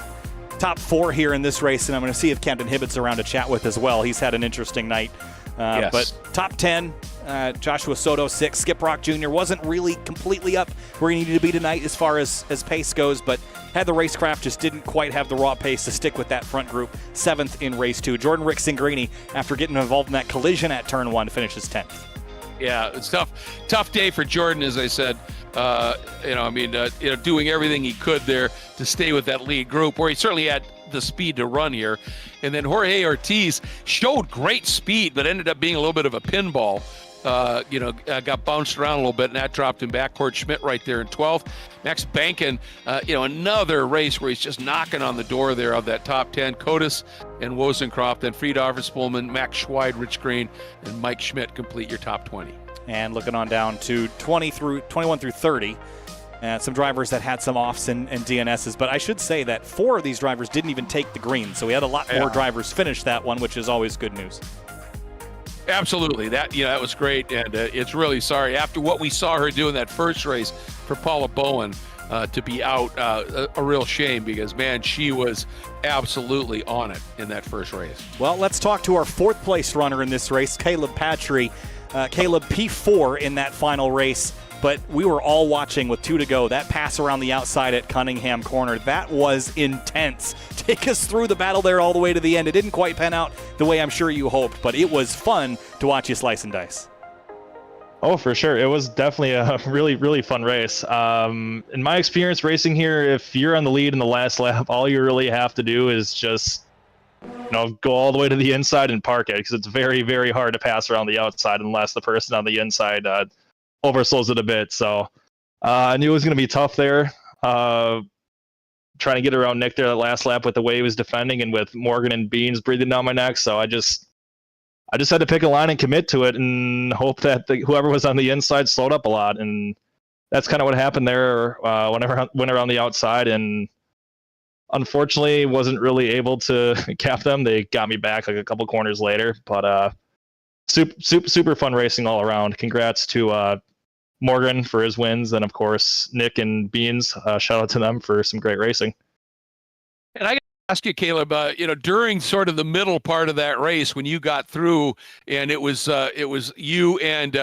top 4 here in this race, and I'm going to see if Camden Hibbett's around to chat with as well. He's had an interesting night. Yes. But top 10, Joshua Soto 6. Skip Rock Jr. wasn't really completely up where he needed to be tonight as far as pace goes, but had the racecraft, just didn't quite have the raw pace to stick with that front group. 7th in race 2. Jordan Rick Singrini, after getting involved in that collision at turn 1, finishes 10th. Yeah, it's tough day for Jordan, as I said. Doing everything he could there to stay with that lead group, where he certainly had the speed to run here. And then Jorge Ortiz showed great speed, but ended up being a little bit of a pinball. Got bounced around a little bit, and that dropped him back. Cord Schmidt right there in 12th. Max Bankin, another race where he's just knocking on the door there of that top 10. Kotis and Wozencroft, then Friedhofer, Spolman, Max Schweid, Rich Green, and Mike Schmidt complete your top 20. And looking on down to 21 through 30. Some drivers that had some offs and DNSs, but I should say that 4 of these drivers didn't even take the green, so we had a lot more drivers finish that one, which is always good news. Absolutely, that was great, and it's really sorry after what we saw her do in that first race for Paula Bowen to be out. A real shame, because man, she was absolutely on it in that first race. Well, let's talk to our 4th place runner in this race, Caleb Patry. Caleb P4 in that final race. But we were all watching with 2 to go. That pass around the outside at Cunningham Corner, that was intense. Take us through the battle there all the way to the end. It didn't quite pan out the way I'm sure you hoped, but it was fun to watch you slice and dice. Oh, for sure. It was definitely a really, really fun race. In my experience racing here, if you're on the lead in the last lap, all you really have to do is just go all the way to the inside and park it, because it's very, very hard to pass around the outside unless the person on the inside overslows it a bit. So I knew it was going to be tough there. Trying to get around Nick there that last lap with the way he was defending, and with Morgan and Beans breathing down my neck. So I just had to pick a line and commit to it and hope that whoever was on the inside slowed up a lot. And that's kind of what happened there whenever I went around the outside, and unfortunately wasn't really able to cap them. They got me back like a couple corners later, but super fun racing all around. Congrats to Morgan for his wins, and of course Nick and Beans. Shout out to them for some great racing. And I got to ask you, Caleb, during sort of the middle part of that race when you got through, and it was you and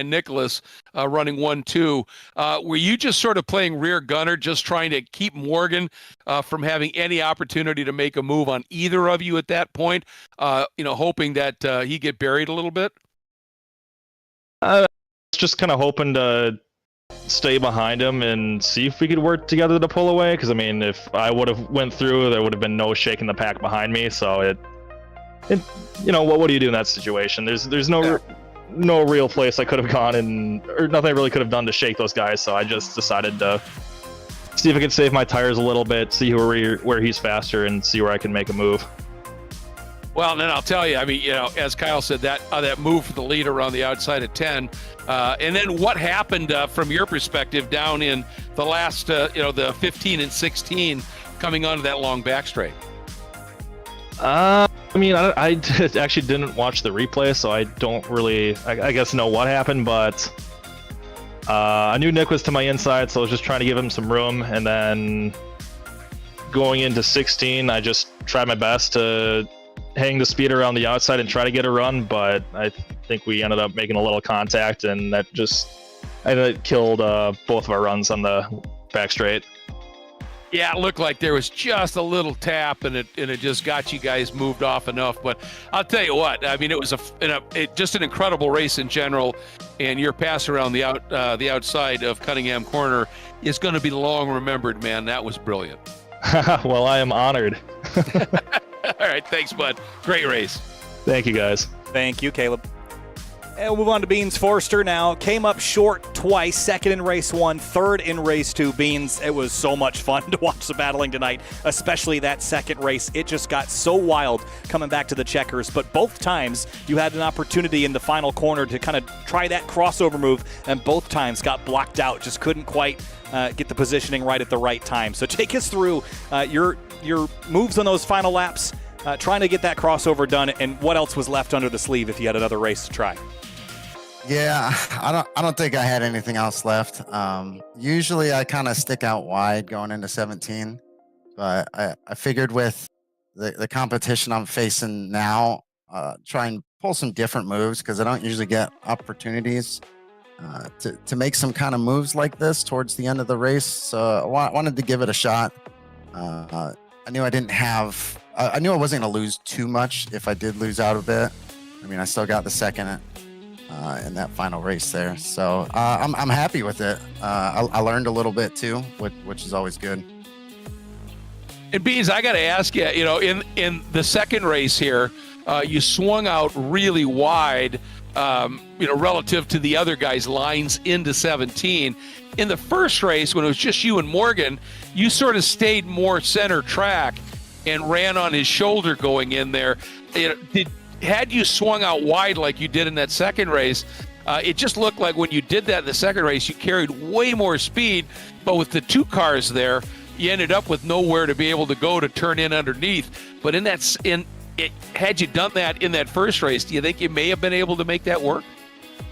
Nicholas running 1-2, were you just sort of playing rear gunner, just trying to keep Morgan from having any opportunity to make a move on either of you at that point, hoping that he get buried a little bit? Just kind of hoping to stay behind him and see if we could work together to pull away, because I mean, if I would have went through, there would have been no shaking the pack behind me. So what do you do in that situation? There's no real place I could have gone, or nothing I really could have done to shake those guys. So I just decided to see if I could save my tires a little bit, see where he's faster, and see where I can make a move. Well, and then I'll tell you, I mean, as Kyle said, that move for the lead around the outside at 10, and then what happened from your perspective down in the last, the 15 and 16 coming onto that long back straight? I actually didn't watch the replay, so I don't really, I guess, know what happened, but I knew Nick was to my inside, so I was just trying to give him some room, and then going into 16, I just tried my best to hang the speed around the outside and try to get a run, but I think we ended up making a little contact, and that killed both of our runs on the back straight. Yeah, it looked like there was just a little tap, and it just got you guys moved off enough. But I'll tell you what, I mean, it was just an incredible race in general, and your pass around the outside of Cunningham Corner is going to be long remembered, man. That was brilliant. Well, I am honored. All right, thanks, bud. Great race. Thank you, guys. Thank you, Caleb. And we'll move on to Beans Forster now. Came up short twice, 2nd in race 1, 3rd in race 2. Beans, it was so much fun to watch the battling tonight, especially that 2nd race. It just got so wild coming back to the checkers, but both times you had an opportunity in the final corner to kind of try that crossover move, and both times got blocked out, just couldn't quite get the positioning right at the right time. So take us through your moves on those final laps, trying to get that crossover done, and what else was left under the sleeve if you had another race to try. Yeah, I don't think I had anything else left. Usually I kind of stick out wide going into 17. but I figured with the competition I'm facing now, try and pull some different moves because I don't usually get opportunities to make some kind of moves like this towards the end of the race. So I wanted to give it a shot. I knew I didn't have. I knew I wasn't going to lose too much if I did lose out a bit. I mean, I still got the second in that final race there, so I'm happy with it. I learned a little bit too, which is always good. And Beans, I got to ask you, in the second race here, you swung out really wide, relative to the other guys' lines into 17. In the first race, when it was just you and Morgan, you sort of stayed more center track and ran on his shoulder going in there. Had you swung out wide like you did in that second race, it just looked like when you did that in the second race, you carried way more speed, but with the two cars there, you ended up with nowhere to be able to go to turn in underneath. But had you done that in that first race, do you think you may have been able to make that work?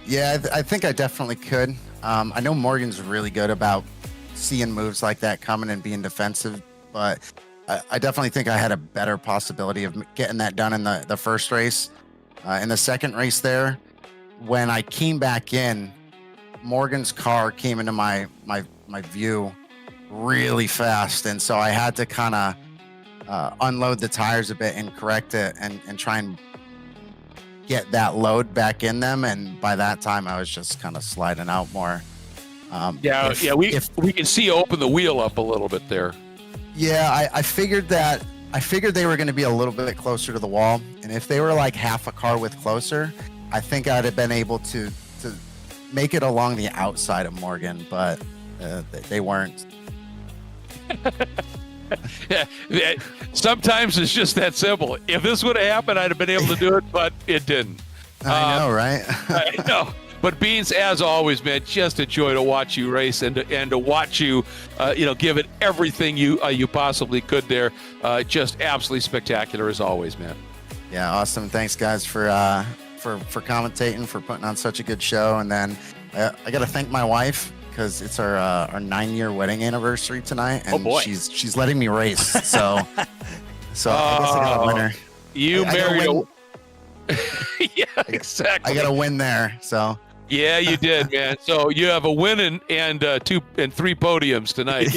Yeah, I think I definitely could. I know Morgan's really good about seeing moves like that coming and being defensive, but I definitely think I had a better possibility of getting that done in the first race. In the second race there, when I came back in, Morgan's car came into my view really fast, and so I had to kind of unload the tires a bit and correct it and try and get that load back in them. And by that time, I was just kind of sliding out more. We can see you open the wheel up a little bit there. Yeah, I figured they were going to be a little bit closer to the wall, and if they were like half a car width closer, I think I'd have been able to make it along the outside of Morgan, but they weren't. Yeah, sometimes it's just that simple. If this would have happened, I'd have been able to do it, but it didn't. I know, right? I know. But Beans, as always, man, just a joy to watch you race and to watch you, give it everything you possibly could there. Just absolutely spectacular as always, man. Yeah, awesome. Thanks, guys, for commentating, for putting on such a good show. And then I got to thank my wife because it's our 9-year wedding anniversary tonight, and she's letting me race. So I guess I got to win her. You married yeah, exactly. I got to win there. So. Yeah, you did, man. So you have a win and 2 and 3 podiums tonight.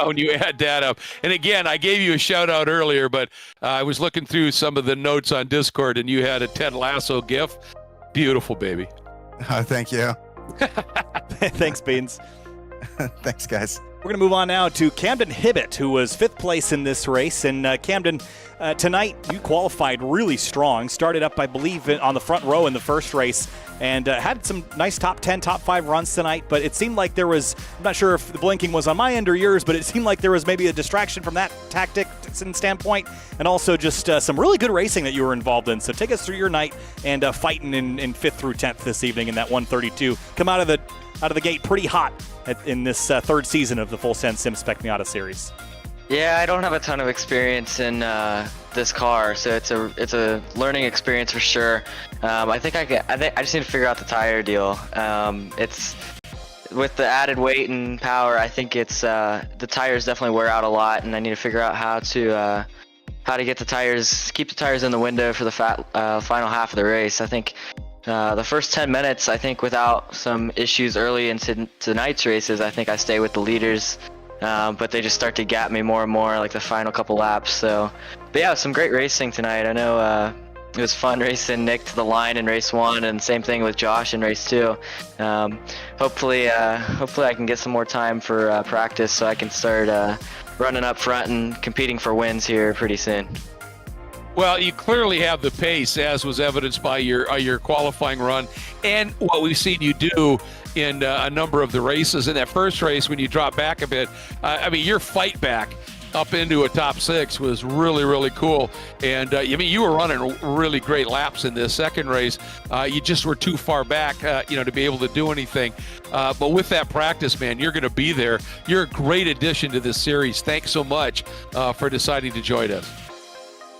When you add that up. And again, I gave you a shout out earlier, but I was looking through some of the notes on Discord, and you had a Ted Lasso gif. Beautiful, baby. Thank you. Thanks, Beans. Thanks, guys. We're going to move on now to Camden Hibbett, who was 5th place in this race. And Camden, tonight you qualified really strong. Started up, I believe, on the front row in the first race, and had some nice top 10, top 5 runs tonight. But it seemed like there was, I'm not sure if the blinking was on my end or yours, but it seemed like there was maybe a distraction from that tactic standpoint, and also just some really good racing that you were involved in. So take us through your night and fighting in 5th through 10th this evening in that 132. Come out of the gate pretty hot in this third season of the Full Send Sim Spec Miata series. Yeah, I don't have a ton of experience in this car, so it's a learning experience for sure. I think I just need to figure out the tire deal. It's with the added weight and power. I think it's the tires definitely wear out a lot, and I need to figure out how to keep the tires in the window for the final half of the race. I think the first 10 minutes, I think without some issues early into tonight's races, I think I stay with the leaders. But they just start to gap me more and more, like the final couple laps. So, but yeah, some great racing tonight. I know it was fun racing Nick to the line in race 1, and same thing with Josh in race 2. Hopefully I can get some more time for practice so I can start running up front and competing for wins here pretty soon. Well, you clearly have the pace, as was evidenced by your qualifying run and what we've seen you do in a number of the races. In that first race, when you drop back a bit, your fight back up into a top 6 was really, really cool. And you were running really great laps in this second race. You just were too far back, to be able to do anything. But with that practice, man, you're going to be there. You're a great addition to this series. Thanks so much for deciding to join us.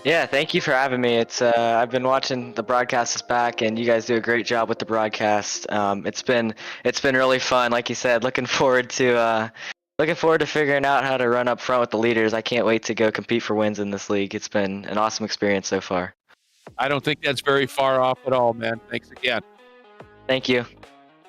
Yeah, thank you for having me. It's I've been watching the broadcasts back, and you guys do a great job with the broadcast. It's been really fun, like you said. Looking forward to Looking forward to figuring out how to run up front with the leaders. I can't wait to go compete for wins in this league. It's been an awesome experience so far. I don't think that's very far off at all, man. Thanks again. Thank you.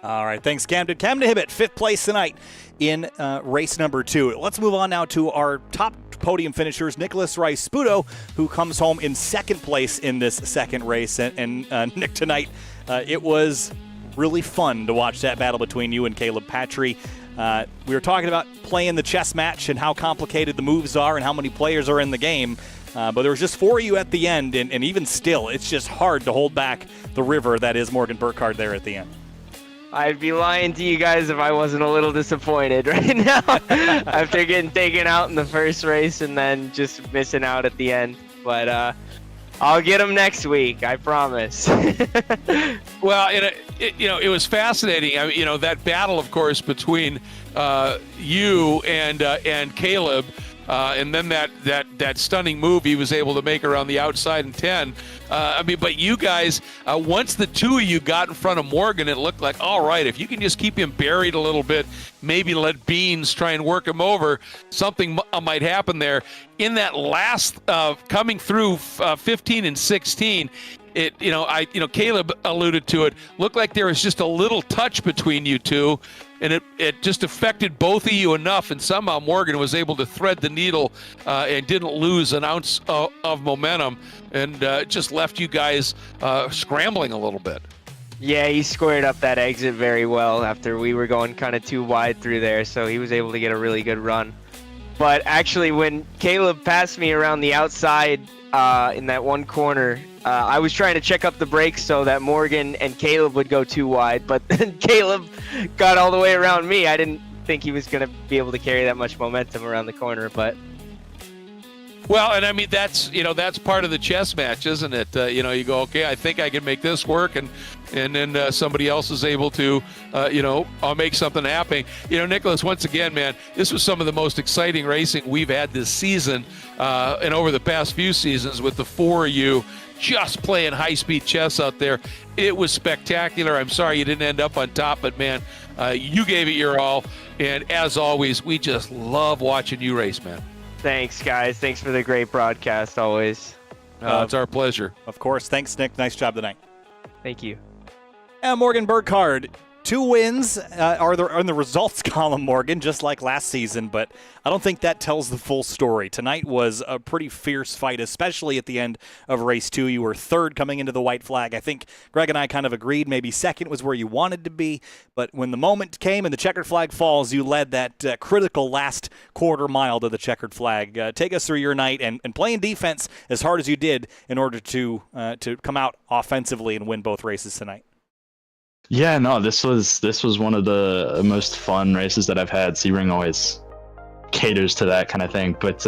All right, thanks, Camden. Camden Hibbett, 5th place tonight in race number 2. Let's move on now to our top podium finishers, Nicholas Rice-Sputo, who comes home in 2nd place in this second race. And Nick, tonight, it was really fun to watch that battle between you and Caleb Patry. We were talking about playing the chess match and how complicated the moves are and how many players are in the game. But there was just 4 of you at the end, and even still, it's just hard to hold back the river that is Morgan Burkhardt there at the end. I'd be lying to you guys if I wasn't a little disappointed right now after getting taken out in the first race and then just missing out at the end. But I'll get them next week, I promise. Well, it was fascinating. I mean, that battle, of course, between you and Caleb, and then that stunning move he was able to make around the outside in 10. But you guys, once the 2 of you got in front of Morgan, it looked like, all right, if you can just keep him buried a little bit, maybe let Beans try and work him over, something might happen there. In that last coming through 15 and 16, Caleb alluded to it. Looked like there was just a little touch between you two, and it just affected both of you enough, and somehow Morgan was able to thread the needle and didn't lose an ounce of momentum, and just left you guys scrambling a little bit. Yeah, he squared up that exit very well after we were going kind of too wide through there, so he was able to get a really good run. But actually, when Caleb passed me around the outside in that one corner, I was trying to check up the brakes so that Morgan and Caleb would go too wide, but then Caleb got all the way around me. I didn't think he was going to be able to carry that much momentum around the corner, but... Well, and I mean, that's part of the chess match, isn't it? You go, okay, I think I can make this work, and then somebody else is able to, I'll make something happen. Nicholas, once again, man, this was some of the most exciting racing we've had this season, and over the past few seasons with the 4 of you just playing high-speed chess out there. It was spectacular. I'm sorry you didn't end up on top, but, man, you gave it your all, and as always, we just love watching you race, man. Thanks, guys. Thanks for the great broadcast always. It's our pleasure. Of course. Thanks, Nick. Nice job tonight. Thank you. And Morgan Burkhardt, 2 wins are there in the results column, Morgan, just like last season, but I don't think that tells the full story. Tonight was a pretty fierce fight, especially at the end of race 2. You were 3rd coming into the white flag. I think Greg and I kind of agreed maybe 2nd was where you wanted to be, but when the moment came and the checkered flag falls, you led that critical last quarter mile to the checkered flag. Take us through your night and playing defense as hard as you did in order to come out offensively and win both races tonight. Yeah, no, this was one of the most fun races that I've had. Sebring always caters to that kind of thing. But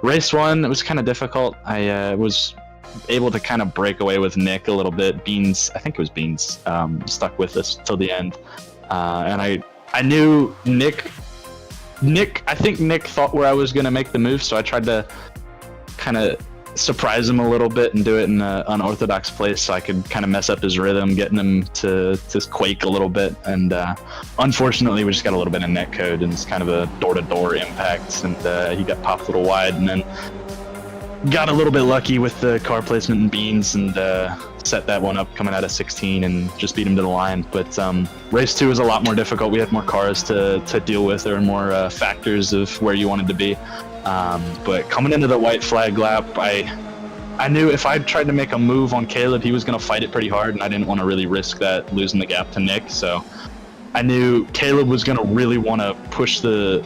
race 1, it was kind of difficult. I was able to kind of break away with Nick a little bit. Beans, I think it was Beans, stuck with us till the end. And I knew Nick, I think Nick thought where I was going to make the move, so I tried to kind of surprise him a little bit and do it in an unorthodox place so I could kind of mess up his rhythm, getting him to quake a little bit. And unfortunately, we just got a little bit of net code and it's kind of a door-to-door impact, and he got popped a little wide, and then got a little bit lucky with the car placement and Beans and set that one up coming out of 16 and just beat him to the line. But race 2 was a lot more difficult. We had more cars to deal with. There were more factors of where you wanted to be. But coming into the white flag lap, I knew if I tried to make a move on Caleb, he was going to fight it pretty hard, and I didn't want to really risk that, losing the gap to Nick. So I knew Caleb was going to really want to push the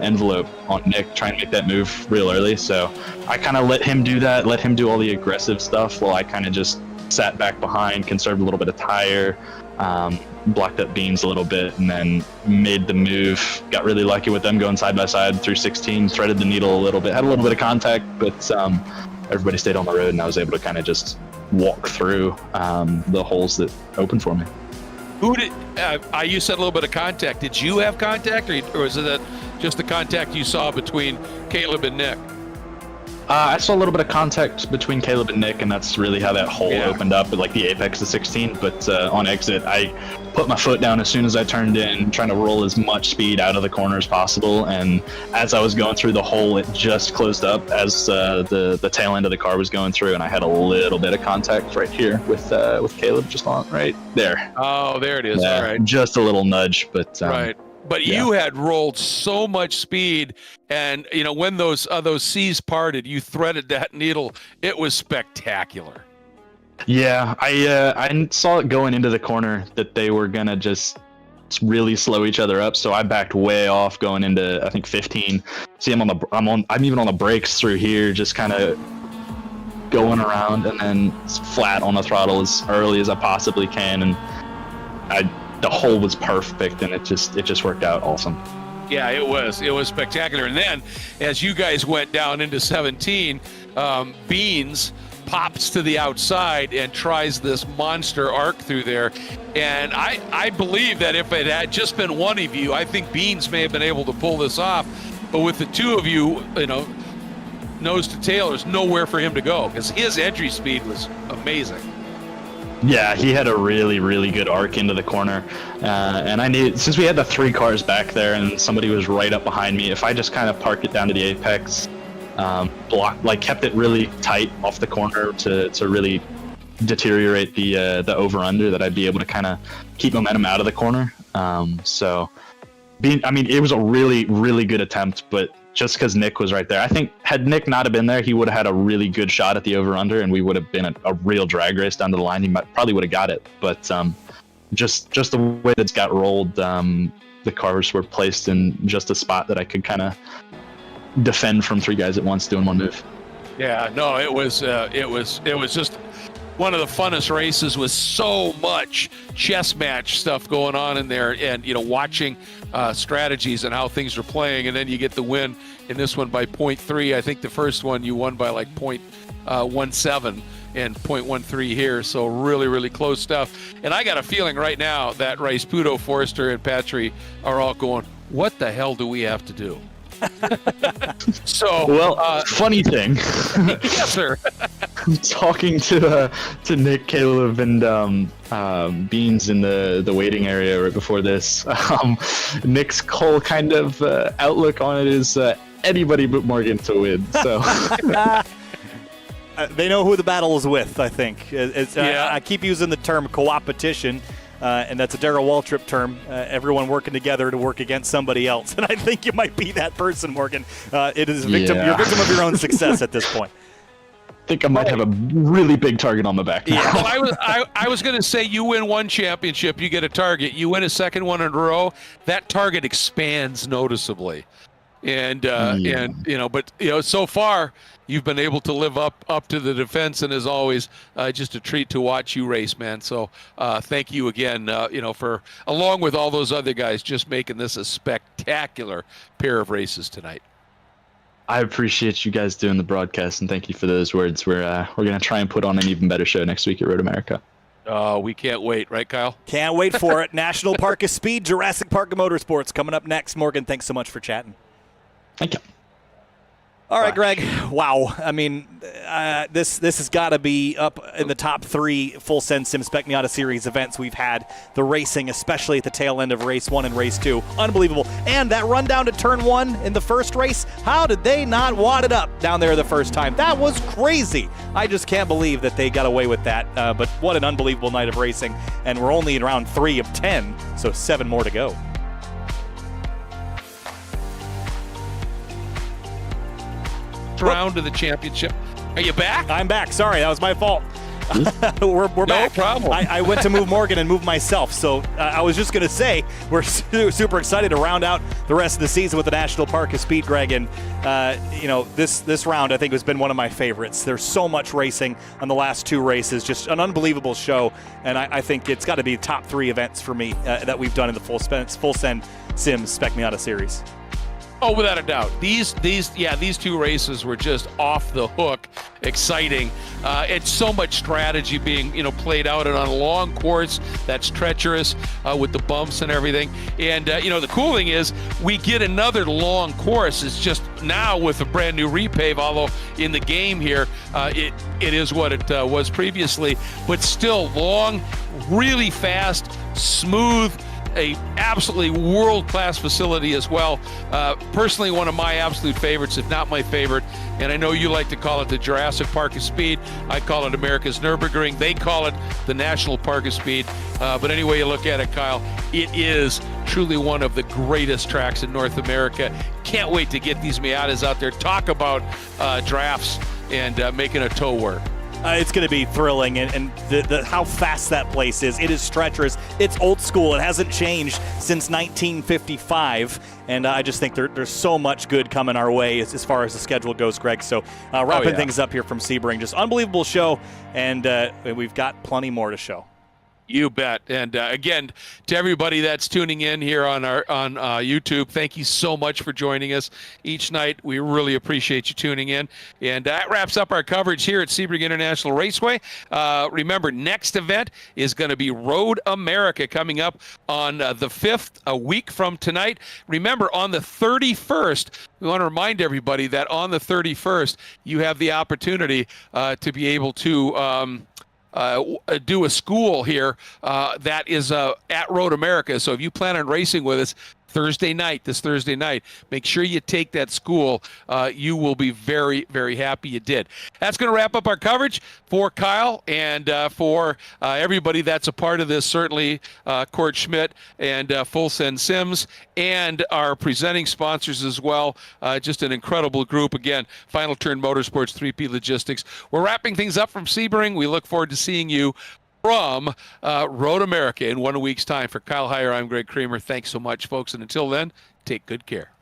envelope on Nick, try and make that move real early. So I kind of let him do that, let him do all the aggressive stuff, while I kind of just sat back behind, conserved a little bit of tire, blocked up Beans a little bit, and then made the move. Got really lucky with them going side by side through 16, threaded the needle a little bit, had a little bit of contact, but everybody stayed on the road, and I was able to kind of just walk through the holes that opened for me. Who did you said a little bit of contact? Did you have contact, or was it just the contact you saw between Caleb and Nick? I saw a little bit of contact between Caleb and Nick, and that's really how that hole opened up at like the apex of 16. But on exit, I put my foot down as soon as I turned in, trying to roll as much speed out of the corner as possible. And as I was going through the hole, it just closed up as the tail end of the car was going through, and I had a little bit of contact right here with Caleb, just on right there. Oh, there it is. Yeah, All right. just a little nudge, but Right. But you had rolled so much speed, and when those seas parted, you threaded that needle. It was spectacular. Yeah, I saw it going into the corner that they were gonna just really slow each other up, so I backed way off going into I think 15. See, I'm even on the brakes through here, just kind of going around, and then flat on the throttle as early as I possibly can, and the hole was perfect, and it just worked out awesome. Yeah, it was spectacular. And then as you guys went down into 17, Beans pops to the outside and tries this monster arc through there. And I believe that if it had just been one of you, I think Beans may have been able to pull this off. But with the two of you, nose to tail, there's nowhere for him to go because his entry speed was amazing. Yeah, he had a really, really good arc into the corner, and I knew, since we had the 3 cars back there and somebody was right up behind me, if I just kind of parked it down to the apex, kept it really tight off the corner to really deteriorate the over-under, that I'd be able to kind of keep momentum out of the corner. It was a really, really good attempt, but just because Nick was right there. I think had Nick not have been there, he would have had a really good shot at the over-under, and we would have been a real drag race down to the line. He probably would have got it, but just the way that it got rolled, the cars were placed in just a spot that I could kind of defend from 3 guys at once doing one move. Yeah, no, it was just one of the funnest races with so much chess match stuff going on in there, and watching strategies and how things are playing, and then you get the win in this one by 0.3. I think the first one you won by like 0.17 and 0.13 here, so really, really close stuff. And I got a feeling right now that Puto, Forrester, and Patry are all going, what the hell do we have to do? Funny thing. Yes, sir. Talking to Nick, Caleb, and Beans in the waiting area right before this, Nick's whole kind of outlook on it is anybody but Morgan to win. So they know who the battle is with, I think. I keep using the term co-opetition. And that's a Darrell Waltrip term, everyone working together to work against somebody else. And I think you might be that person, Morgan. It is you're victim of your own success at this point. I think I might have a really big target on the back now. Yeah, well, I was going to say, you win one championship, you get a target. You win a second one in a row, that target expands noticeably. And but so far you've been able to live up to the defense, and as always, just a treat to watch you race, man. So thank you again, for, along with all those other guys, just making this a spectacular pair of races tonight. I appreciate you guys doing the broadcast, and thank you for those words. We're going to try and put on an even better show next week at Road America. We can't wait, right, Kyle? Can't wait for it. National Park of Speed, Jurassic Park of Motorsports coming up next. Morgan, thanks so much for chatting. Thank you. All right, Greg. Wow. I mean, this has got to be up in the top 3 full send sim Spec Miata series events we've had. The racing, especially at the tail end of race 1 and race 2, unbelievable. And that run down to turn 1 in the first race, how did they not wad it up down there the first time? That was crazy. I just can't believe that they got away with that. But what an unbelievable night of racing. And we're only in round 3 of 10, so 7 more to go. Round of the championship. Are you back? I'm back. Sorry, that was my fault. We're back. No problem. I went to move Morgan and move myself. So I was just going to say we're super excited to round out the rest of the season with the National Park of Speed, Greg. And, this round I think has been one of my favorites. There's so much racing on the last 2 races. Just an unbelievable show. And I think it's got to be top 3 events for me that we've done in the full send sim Spec Miata series. Oh, without a doubt. These two races were just off the hook, exciting. It's so much strategy being, played out and on a long course that's treacherous with the bumps and everything. And the cool thing is we get another long course. It's just now with a brand new repave. Although in the game here, it is what it was previously, but still long, really fast, smooth. A absolutely world-class facility as well. Personally, one of my absolute favorites, if not my favorite. And I know you like to call it the Jurassic Park of Speed. I call it America's Nürburgring. They call it the National Park of Speed. But any way you look at it, Kyle, it is truly one of the greatest tracks in North America. Can't wait to get these Miatas out there. Talk about drafts and making a tow work. It's going to be thrilling, and how fast that place is. It is treacherous. It's old school. It hasn't changed since 1955, and I just think there's so much good coming our way as far as the schedule goes, Greg. So wrapping things up here from Sebring, just unbelievable show, and we've got plenty more to show. You bet. And again, to everybody that's tuning in here on YouTube, thank you so much for joining us each night. We really appreciate you tuning in. And that wraps up our coverage here at Sebring International Raceway. Remember, next event is going to be Road America coming up on the 5th, a week from tonight. Remember, on the 31st, we want to remind everybody that on the 31st, you have the opportunity to be able to do a school here that is at Road America. So if you plan on racing with us this Thursday night, make sure you take that school. You will be very, very happy you did. That's going to wrap up our coverage for Kyle and for everybody that's a part of this, certainly Cord Schmidt and Full Send Sims and our presenting sponsors as well. Just an incredible group. Again, Final Turn Motorsports, 3P Logistics. We're wrapping things up from Sebring. We look forward to seeing you from Road America in 1 week's time. For Kyle Heyer, I'm Greg Kramer. Thanks so much, folks. And until then, take good care.